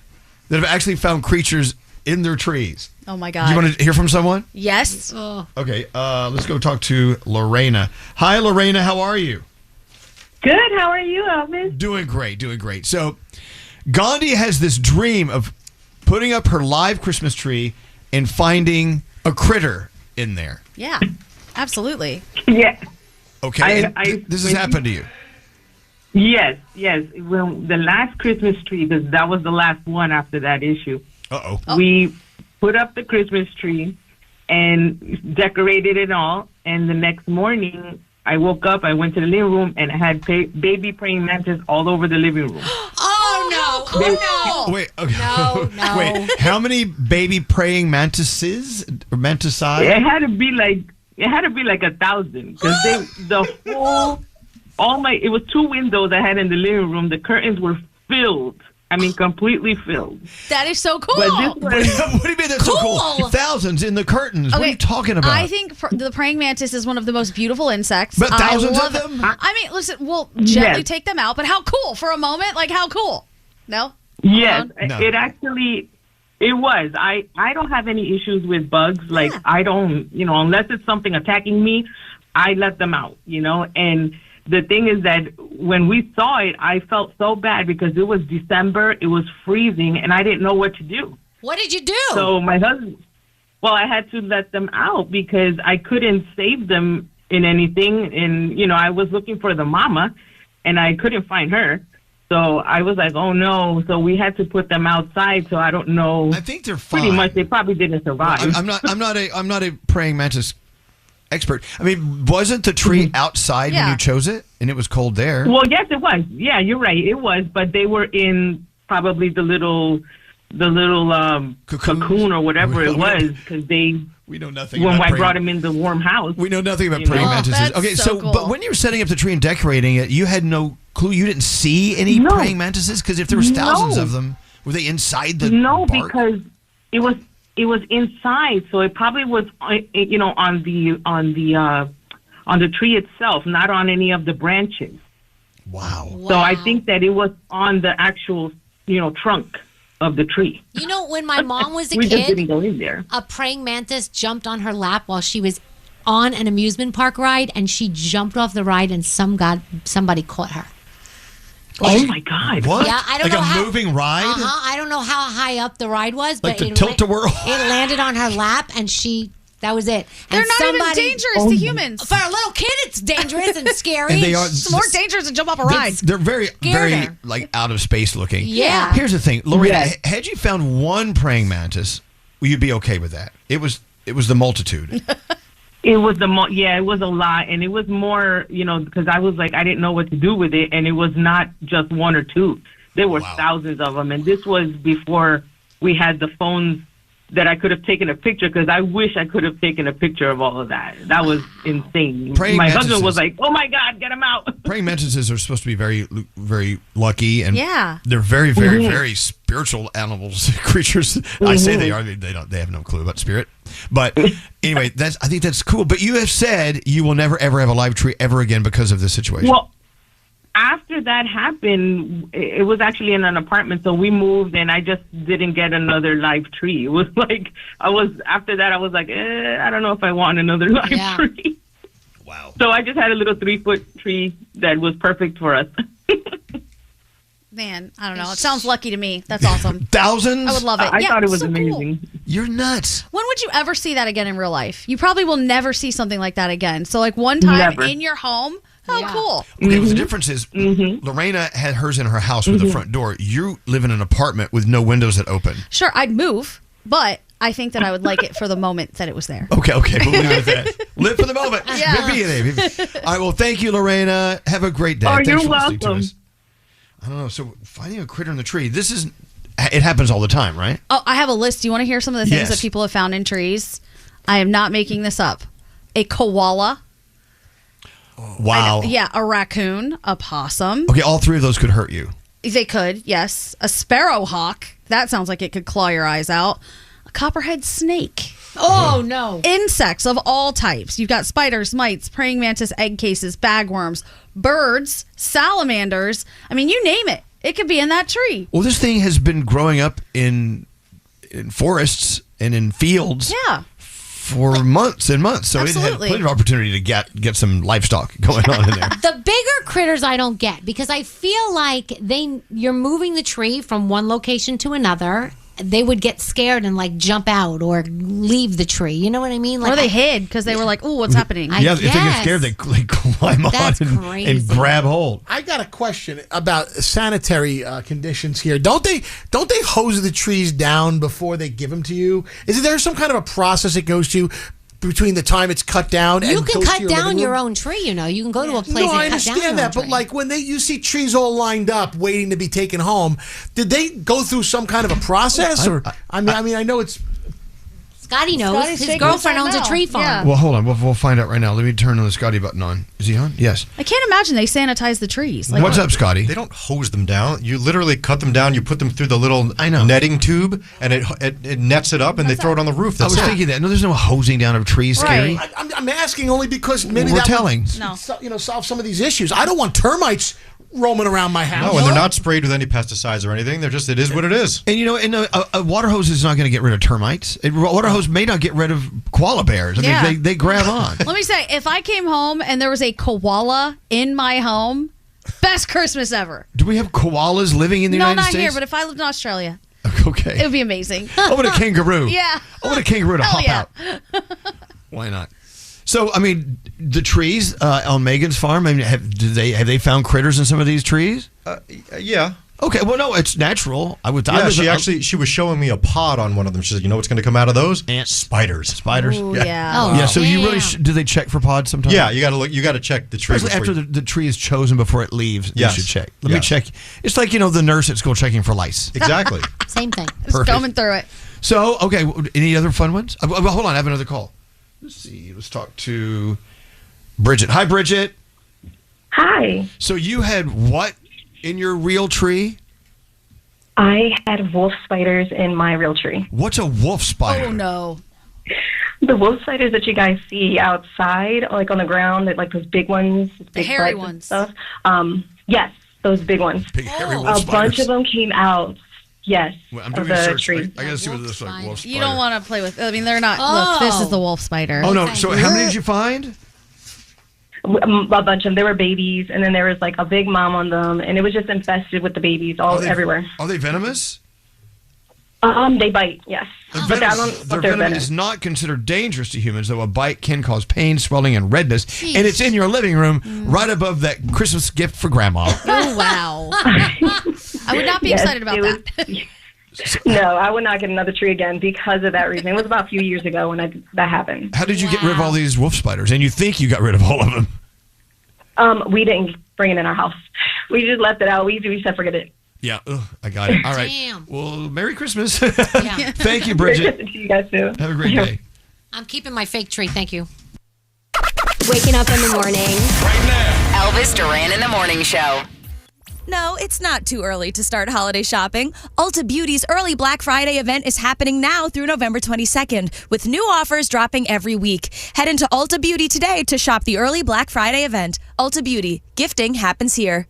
that have actually found creatures in their trees. Oh my Do God. you want to hear from someone? Yes. Okay, let's go talk to Lorena. Hi, Lorena. How are you? Good. How are you, Elvis? Doing great, doing great. So, Gandhi has this dream of putting up her live Christmas tree and finding a critter in there. Yeah. Absolutely. Yeah. Okay, and this has happened to you. Yes, yes. Well, the last Christmas tree, because that was the last one after that issue. Uh-oh. We put up the Christmas tree and decorated it all. And the next morning, I woke up, I went to the living room, and I had baby praying mantis all over the living room. Oh, no. Oh, no. Wait, okay. No. Wait, how many baby praying mantises or mantici? It had to be like 1,000 because it was 2 windows I had in the living room. The curtains were filled. I mean, completely filled. That is so cool. But this What do you mean that's so cool? Thousands in the curtains. What are you talking about? I think the praying mantis is one of the most beautiful insects. But thousands I of love them? it. I mean, listen, we'll gently Yes. take them out, but how cool for a moment? Like, how cool? No? Yes, No. it actually, it was. I don't have any issues with bugs. Like, I don't, unless it's something attacking me, I let them out, And the thing is that when we saw it, I felt so bad because it was December, it was freezing, and I didn't know what to do. What did you do? So my husband, I had to let them out because I couldn't save them in anything. And, I was looking for the mama, and I couldn't find her. So I was like, oh, no. So we had to put them outside. So I don't know. I think they're fine. Pretty much, they probably didn't survive. I'm not a praying mantis expert. I mean, wasn't the tree outside when you chose it, and it was cold there? Well, yes, it was. Yeah, you're right. It was, but they were in probably the little cocoon or whatever it was because we know nothing. When about I brought them in the warm house, we know nothing about praying mantises. Okay, so cool. but when you were setting up the tree and decorating it, you had no clue. You didn't see any praying mantises because if there was thousands of them, were they inside the bark? Because it was inside, so it probably was on the tree itself, not on any of the branches. Wow. So I think that it was on the actual trunk of the tree. When my mom was a we kid, just didn't go in there. a praying mantis jumped on her lap while she was on an amusement park ride, and she jumped off the ride, and somebody caught her. Oh my God! What? Yeah, I don't like know a moving ride? I don't know how high up the ride was, Like but the tilt-a-whirl? It landed on her lap, and that was it. They're And not even dangerous to humans. For a little kid, it's dangerous and scary. And they are- It's more dangerous than jump off a ride. They're very, Scared very her. like out of space looking. Yeah. Here's the thing, Lorena. Yes. Had you found one praying mantis, you'd be okay with that. It was the multitude. It was it was a lot, and it was more, because I was like, I didn't know what to do with it, and it was not just one or two. There were thousands of them, and this was before we had the phones that I could have taken a picture, because I wish I could have taken a picture of all of that. That was insane. Praying My mantises. husband was like, oh my God, get him out. Praying mantises are supposed to be very, very lucky, and Yeah. they're very, very, Mhm. very spiritual animals, creatures. I say they are. They have no clue about spirit. But anyway, I think that's cool. But you have said you will never ever have a live tree ever again because of this situation. Well, after that happened, it was actually in an apartment, so we moved, and I just didn't get another live tree. It was like, after that, I was like, I don't know if I want another live tree. Wow. So I just had a little 3-foot tree that was perfect for us. Man, I don't know. It sounds lucky to me. That's awesome. Thousands? I would love it. I thought it was so amazing. Cool. You're nuts. When would you ever see that again in real life? You probably will never see something like that again. So, like, one time Never. in your home, how cool. Okay, well, the difference is Lorena had hers in her house with the front door. You live in an apartment with no windows that open. Sure, I'd move, but I think that I would like it for the moment that it was there. Okay, we'll leave it at that. Live for the moment. Yeah. Maybe. All right, well, thank you, Lorena. Have a great day. Oh, Thanks you're for listening to welcome. us. I don't know. So finding a critter in the tree, it happens all the time, right? Oh, I have a list. Do you want to hear some of the things Yes. that people have found in trees? I am not making this up. A koala. Wow. Yeah, a raccoon, a possum. Okay, all three of those could hurt you. They could, yes. A sparrowhawk. That sounds like it could claw your eyes out. A copperhead snake. Oh, no. Insects of all types. You've got spiders, mites, praying mantis, egg cases, bagworms, birds, salamanders. I mean, you name it. It could be in that tree. Well, this thing has been growing up in forests and in fields for months and months. So it had Absolutely. plenty of opportunity to get some livestock going on in there. The bigger critters I don't get because I feel like you're moving the tree from one location to another. They would get scared and like jump out or leave the tree. You know what I mean? Like Or they hid because they were like, "Oh, what's happening?" If they get scared, they climb That's on crazy. and grab hold. I got a question about sanitary conditions here. Don't they hose the trees down before they give them to you? Is there some kind of a process it goes to between the time it's cut down and You can goes to cut your down living your room? own tree, you know. You can go to a place No, and I cut down your understand own that, but tree. like when you see trees all lined up waiting to be taken home, did they go through some kind of a process? Or I mean, I know it's. Scotty knows. Scotty's His shaking girlfriend his owns head a now. tree farm. Yeah. Well, hold on. We'll find out right now. Let me turn the Scotty button on. Is he on? Yes. I can't imagine they sanitize the trees. What's up, Scotty? They don't hose them down. You literally cut them down. You put them through the little netting tube, and it nets it up, and they throw it on the roof. I That's was it. thinking that. No, there's no hosing down of trees. Scary. I'm asking only because maybe We're that telling. would solve some of these issues. I don't want termites roaming around my house. No, and they're not sprayed with any pesticides or anything. They're just, it is what it is. And a water hose is not going to get rid of termites. A water hose may not get rid of koala bears. I mean, they grab on. Let me say, if I came home and there was a koala in my home, best Christmas ever. Do we have koalas living in the United not States? here, but if I lived in Australia, Okay. it would be amazing. I want a kangaroo. Yeah. I want a kangaroo to Hell hop yeah. out. Why not? So, I mean, the trees on Megan's farm, I mean, have they found critters in some of these trees? Yeah. Okay, well, no, it's natural. Yeah, she was showing me a pod on one of them. She said, "You know what's going to come out of those? Ants, spiders, spiders." Ooh, yeah. Oh, yeah. So you really do they check for pods sometimes? Yeah, you got to look. You got to check the tree Especially after the tree is chosen before it leaves. Yes. You should check. Let me Yes. check. It's like the nurse at school checking for lice. Exactly. Same thing. Just combing through it. So, okay, any other fun ones? Hold on, I have another call. Let's see. Let's talk to Bridget. Hi, Bridget. Hi. So you had what in your real tree? I had wolf spiders in my real tree. What's a wolf spider? Oh, no. The wolf spiders that you guys see outside, like on the ground, like those big ones, big hairy bugs and ones. stuff. Yes, those big ones. Big hairy wolf A spiders. bunch of them came out. Yes, Well, I'm of doing a the search. tree. I gotta see what this looks like. Wolf spider. You don't want to play with. I mean, they're not. Look, this is the wolf spider. Oh no! So how many did you find? A bunch of them. They were babies, and then there was like a big mom on them, and it was just infested with the babies everywhere. Are they venomous? They bite. Yes, but I don't know if Their they're venom venomous. is not considered dangerous to humans, though a bite can cause pain, swelling, and redness. And it's in your living room, right above that Christmas gift for Grandma. Oh wow! I would not be Yes, excited about it was- that. No, I would not get another tree again because of that reason. It was about a few years ago when that happened. How did you get rid of all these wolf spiders? And you think you got rid of all of them? We didn't bring it in our house. We just left it out. We said forget it. Yeah, I got it. All right. Damn. Well, Merry Christmas. Thank you, Bridget. To you guys too. Have a great day. I'm keeping my fake tree. Thank you. Waking up in the morning. Elvis Duran in the Morning Show. No, it's not too early to start holiday shopping. Ulta Beauty's early Black Friday event is happening now through November 22nd, with new offers dropping every week. Head into Ulta Beauty today to shop the early Black Friday event. Ulta Beauty. Gifting happens here.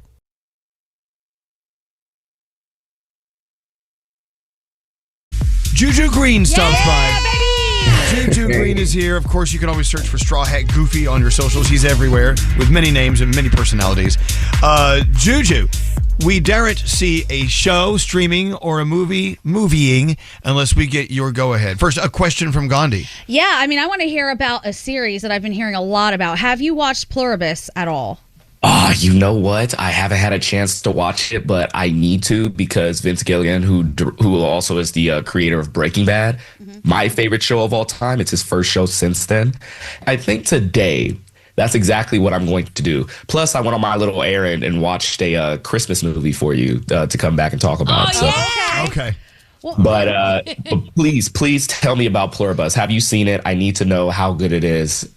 Juju Green stops by. Juju Green is here. Of course, you can always search for Straw Hat Goofy on your socials. He's everywhere with many names and many personalities. Juju, we daren't see a show, streaming, or a movieing unless we get your go-ahead. First, a question from Gandhi. Yeah, I mean, I want to hear about a series that I've been hearing a lot about. Have you watched Pluribus at all? You know what? I haven't had a chance to watch it, but I need to because Vince Gilligan, who also is the creator of Breaking Bad, my favorite show of all time. It's his first show since then. I think today, that's exactly what I'm going to do. Plus, I went on my little errand and watched a Christmas movie for you to come back and talk about. Okay. But please tell me about Pluribus. Have you seen it? I need to know how good it is.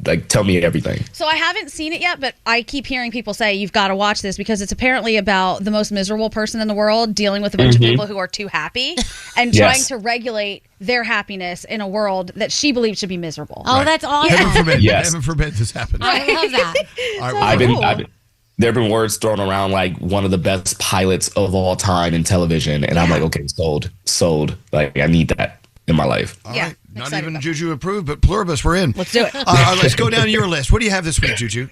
Like, tell me everything. So I haven't seen it yet, but I keep hearing people say you've got to watch this because it's apparently about the most miserable person in the world dealing with a bunch of people who are too happy and trying to regulate their happiness in a world that she believes should be miserable. Oh, that's awesome. Heaven forbid. Yes. Heaven forbid this happens. I love that. There have been words thrown around like one of the best pilots of all time in television, and I'm like, okay, sold. Like, I need that in my life. All right. Not even Juju approved, but Pluribus, we're in. Let's do it. Let's go down your list. What do you have this week, Juju?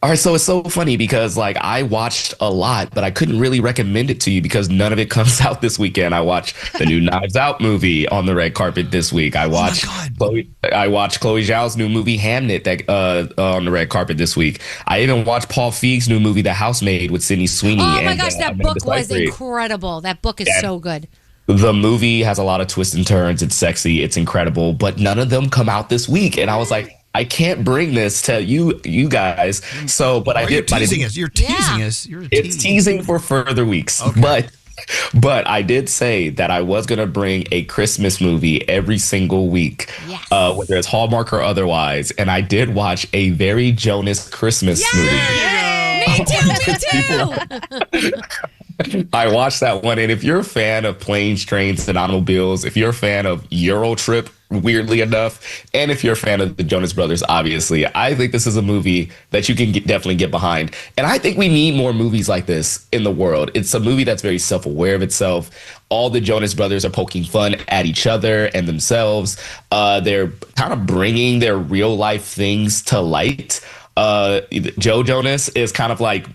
All right, so it's so funny because like I watched a lot, but I couldn't really recommend it to you because none of it comes out this weekend. I watched the new Knives Out movie on the red carpet this week. I watched Chloe Zhao's new movie Hamnet that on the red carpet this week. I even watched Paul Feig's new movie The Housemaid with Sydney Sweeney. Oh my gosh, that book was incredible. That book is so good. The movie has a lot of twists and turns. It's sexy. It's incredible. But none of them come out this week. And I was like, I can't bring this to you guys. So, but I did. You're teasing us. You're teasing us. It's teasing for further weeks. Okay. But I did say that I was going to bring a Christmas movie every single week, whether it's Hallmark or otherwise. And I did watch a very Jonas Christmas movie. Me too. I watched that one, and if you're a fan of planes, trains, and automobiles, if you're a fan of Euro Trip, weirdly enough, and if you're a fan of the Jonas Brothers, obviously, I think this is a movie that you can definitely get behind. And I think we need more movies like this in the world. It's a movie that's very self-aware of itself. All the Jonas Brothers are poking fun at each other and themselves. They're kind of bringing their real-life things to light. Joe Jonas is kind of like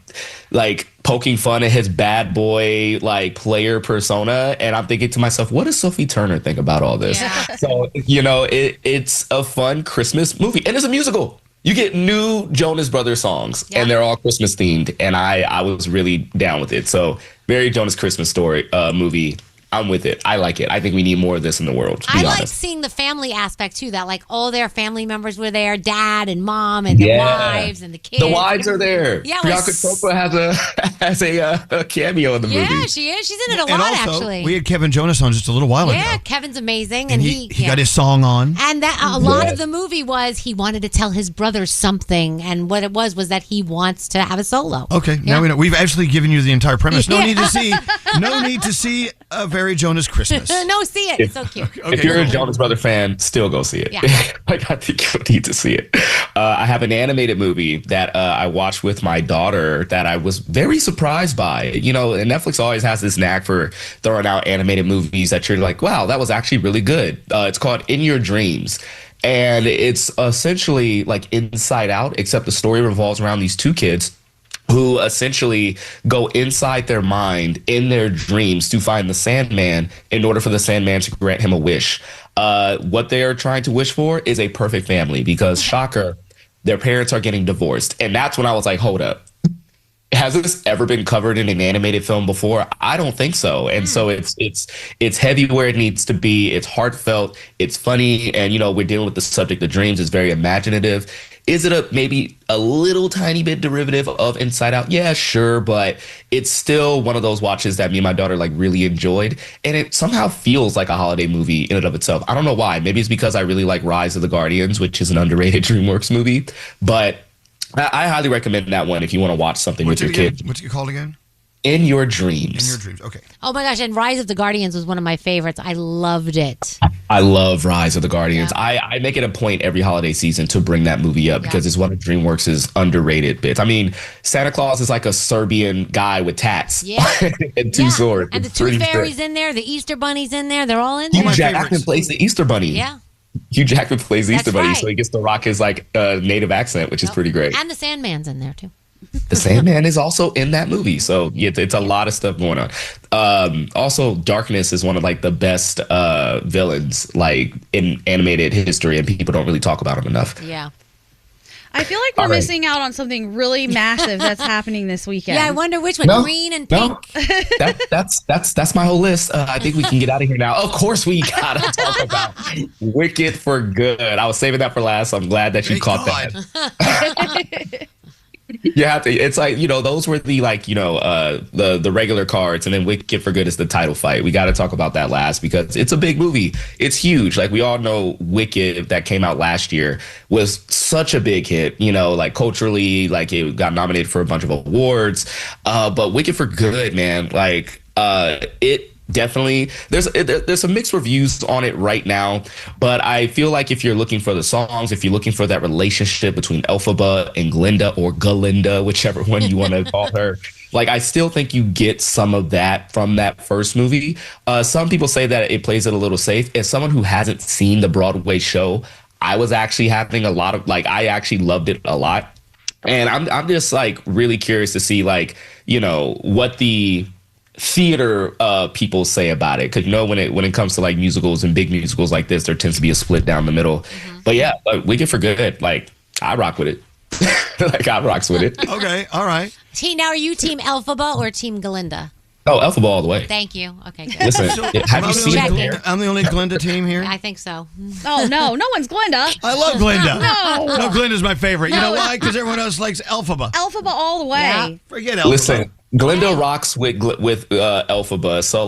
poking fun at his bad boy like player persona, and I'm thinking to myself, what does Sophie Turner think about all this? So it's a fun Christmas movie, and it's a musical. You get new Jonas Brothers songs, and they're all Christmas themed, and I was really down with it. So very Jonas Christmas story movie. I'm with it. I like it. I think we need more of this in the world, to be honest. Like seeing the family aspect too, that like all their family members were there, dad and mom and the wives and the kids. The wives are there. Yeah, Priyanka Chopra has a cameo in the movie. Yeah, she is. She's in it a lot, actually. We had Kevin Jonas on just a little while ago. Yeah, Kevin's amazing. And he got his song on. And that a lot of the movie was he wanted to tell his brother something, and what it was that he wants to have a solo. Okay, now we know. We've actually given you the entire premise. No need to see a very Jonas Christmas. No, see it. It's so cute. If you're a Jonas Brother fan, still go see it. Yeah. Like, I think you need to see it. I have an animated movie that I watched with my daughter that I was very surprised by. You know, and Netflix always has this knack for throwing out animated movies that you're like, wow, that was actually really good. It's called In Your Dreams. And it's essentially like Inside Out, except the story revolves around these two kids who essentially go inside their mind in their dreams to find the Sandman in order for the Sandman to grant him a wish. What they are trying to wish for is a perfect family because, shocker, their parents are getting divorced. And that's when I was like, hold up. Has this ever been covered in an animated film before? I don't think so. And so it's heavy where it needs to be. It's heartfelt. It's funny. And, you know, we're dealing with the subject of dreams. It's very imaginative. Is it maybe a little tiny bit derivative of Inside Out? Yeah, sure. But it's still one of those watches that me and my daughter like really enjoyed. And it somehow feels like a holiday movie in and of itself. I don't know why. Maybe it's because I really like Rise of the Guardians, which is an underrated DreamWorks movie. But I highly recommend that one if you want to watch something with your kids. What's it called again? In Your Dreams. In Your Dreams, okay. Oh my gosh, and Rise of the Guardians was one of my favorites. I loved it. I love Rise of the Guardians. Yeah. I make it a point every holiday season to bring that movie up because it's one of DreamWorks' underrated bits. I mean, Santa Claus is like a Serbian guy with tats and two swords. And the two fairies in there, the Easter bunny's in there. They're all in Hugh there. Jackman plays the Easter bunny. Yeah. Hugh Jackman plays the That's Easter Bunny, right. so he gets to rock his like native accent, which is pretty great. And the Sandman's in there too. The Sandman is also in that movie, so it's a lot of stuff going on. Also, Darkness is one of like the best villains like in animated history, and people don't really talk about him enough. Yeah. I feel like we're All right. missing out on something really massive that's happening this weekend. Yeah, I wonder which one. No, Green and no. pink. That's my whole list. I think we can get out of here now. Of course, we gotta talk about Wicked for Good. I was saving that for last. I'm glad that you caught that. You have to. It's like, those were the the regular cards, and then Wicked for Good is the title fight. We got to talk about that last because it's a big movie. It's huge. Like we all know, Wicked that came out last year was such a big hit. Like culturally, like it got nominated for a bunch of awards. But Wicked for Good, man, like it. Definitely, there's some mixed reviews on it right now, but I feel like if you're looking for the songs, if you're looking for that relationship between Elphaba and Glinda, or Galinda, whichever one you want to call her, like I still think you get some of that from that first movie. Some people say that it plays it a little safe. As someone who hasn't seen the Broadway show, I was actually having a lot of I actually loved it a lot, and I'm just like really curious to see what the theater people say about it, because when it comes to like musicals and big musicals like this, there tends to be a split down the middle. But yeah, Wicked for Good, like I rock with it. Like I rocks with it. Okay, all right. Now, are you Team Elphaba or Team Galinda? Oh, Elphaba all the way. Thank you. Okay, good. Listen, have you seen it? I'm the only Glinda team here. I think so. Oh, no one's Glinda. I love Glinda. No. Glinda's my favorite. You know why? Because everyone else likes Elphaba. Elphaba all the way. Yeah. Forget Elphaba. Listen, Glinda rocks with Elphaba, so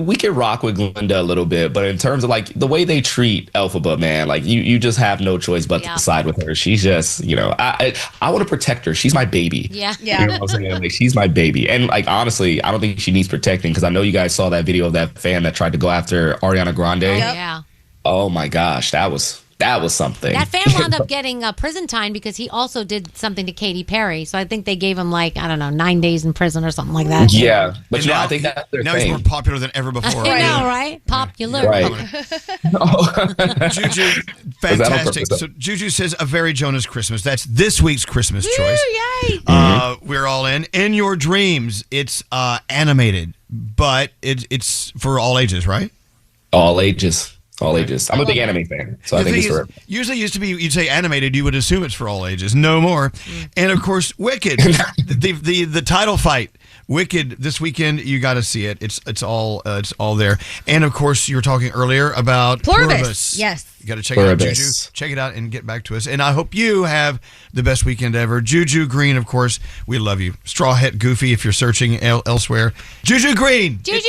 we can rock with Glinda a little bit, but in terms of like the way they treat Elphaba, man, like you just have no choice but to side with her. She's just, I want to protect her. She's my baby. Yeah. You know what I'm saying? Like she's my baby, and like honestly, I don't think she needs protecting, because I know you guys saw that video of that fan that tried to go after Ariana Grande. Yeah. Oh my gosh, that was something. That fan wound up getting prison time because he also did something to Katy Perry. So I think they gave him 9 days in prison or something like that. Yeah, but now, I think that's their now thing. he's more popular than ever before. I know, right? Popular. Right. Juju, fantastic. So Juju says a very Jonas Christmas. That's this week's Christmas choice. Yay! We're all in. In Your Dreams, it's animated, but it's for all ages, right? All ages. All ages. I'm a big anime fan, so I think it's for usually used to be you'd say animated, you would assume it's for all ages. No more. And of course, Wicked, the title fight. Wicked this weekend, you got to see it. It's all there. And of course, you were talking earlier about Pluribus. Yes. You got to check it out, Juju. Check it out and get back to us. And I hope you have the best weekend ever. Juju Green, of course, we love you. Straw Hat Goofy, if you're searching elsewhere. Juju Green. Juju.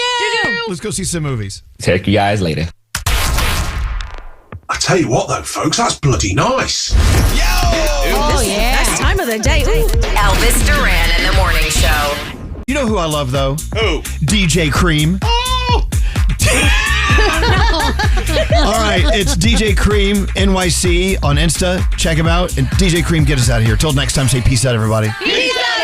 Let's go see some movies. Take you guys later. I tell you what, though, folks, that's bloody nice. Oh, yeah. Best time of the day. Ooh. Elvis Duran in the morning show. You know who I love, though? Who? DJ Cream. Oh! All right, it's DJ Cream NYC on Insta. Check him out. And DJ Cream, get us out of here. Till next time, say peace out, everybody. Peace out.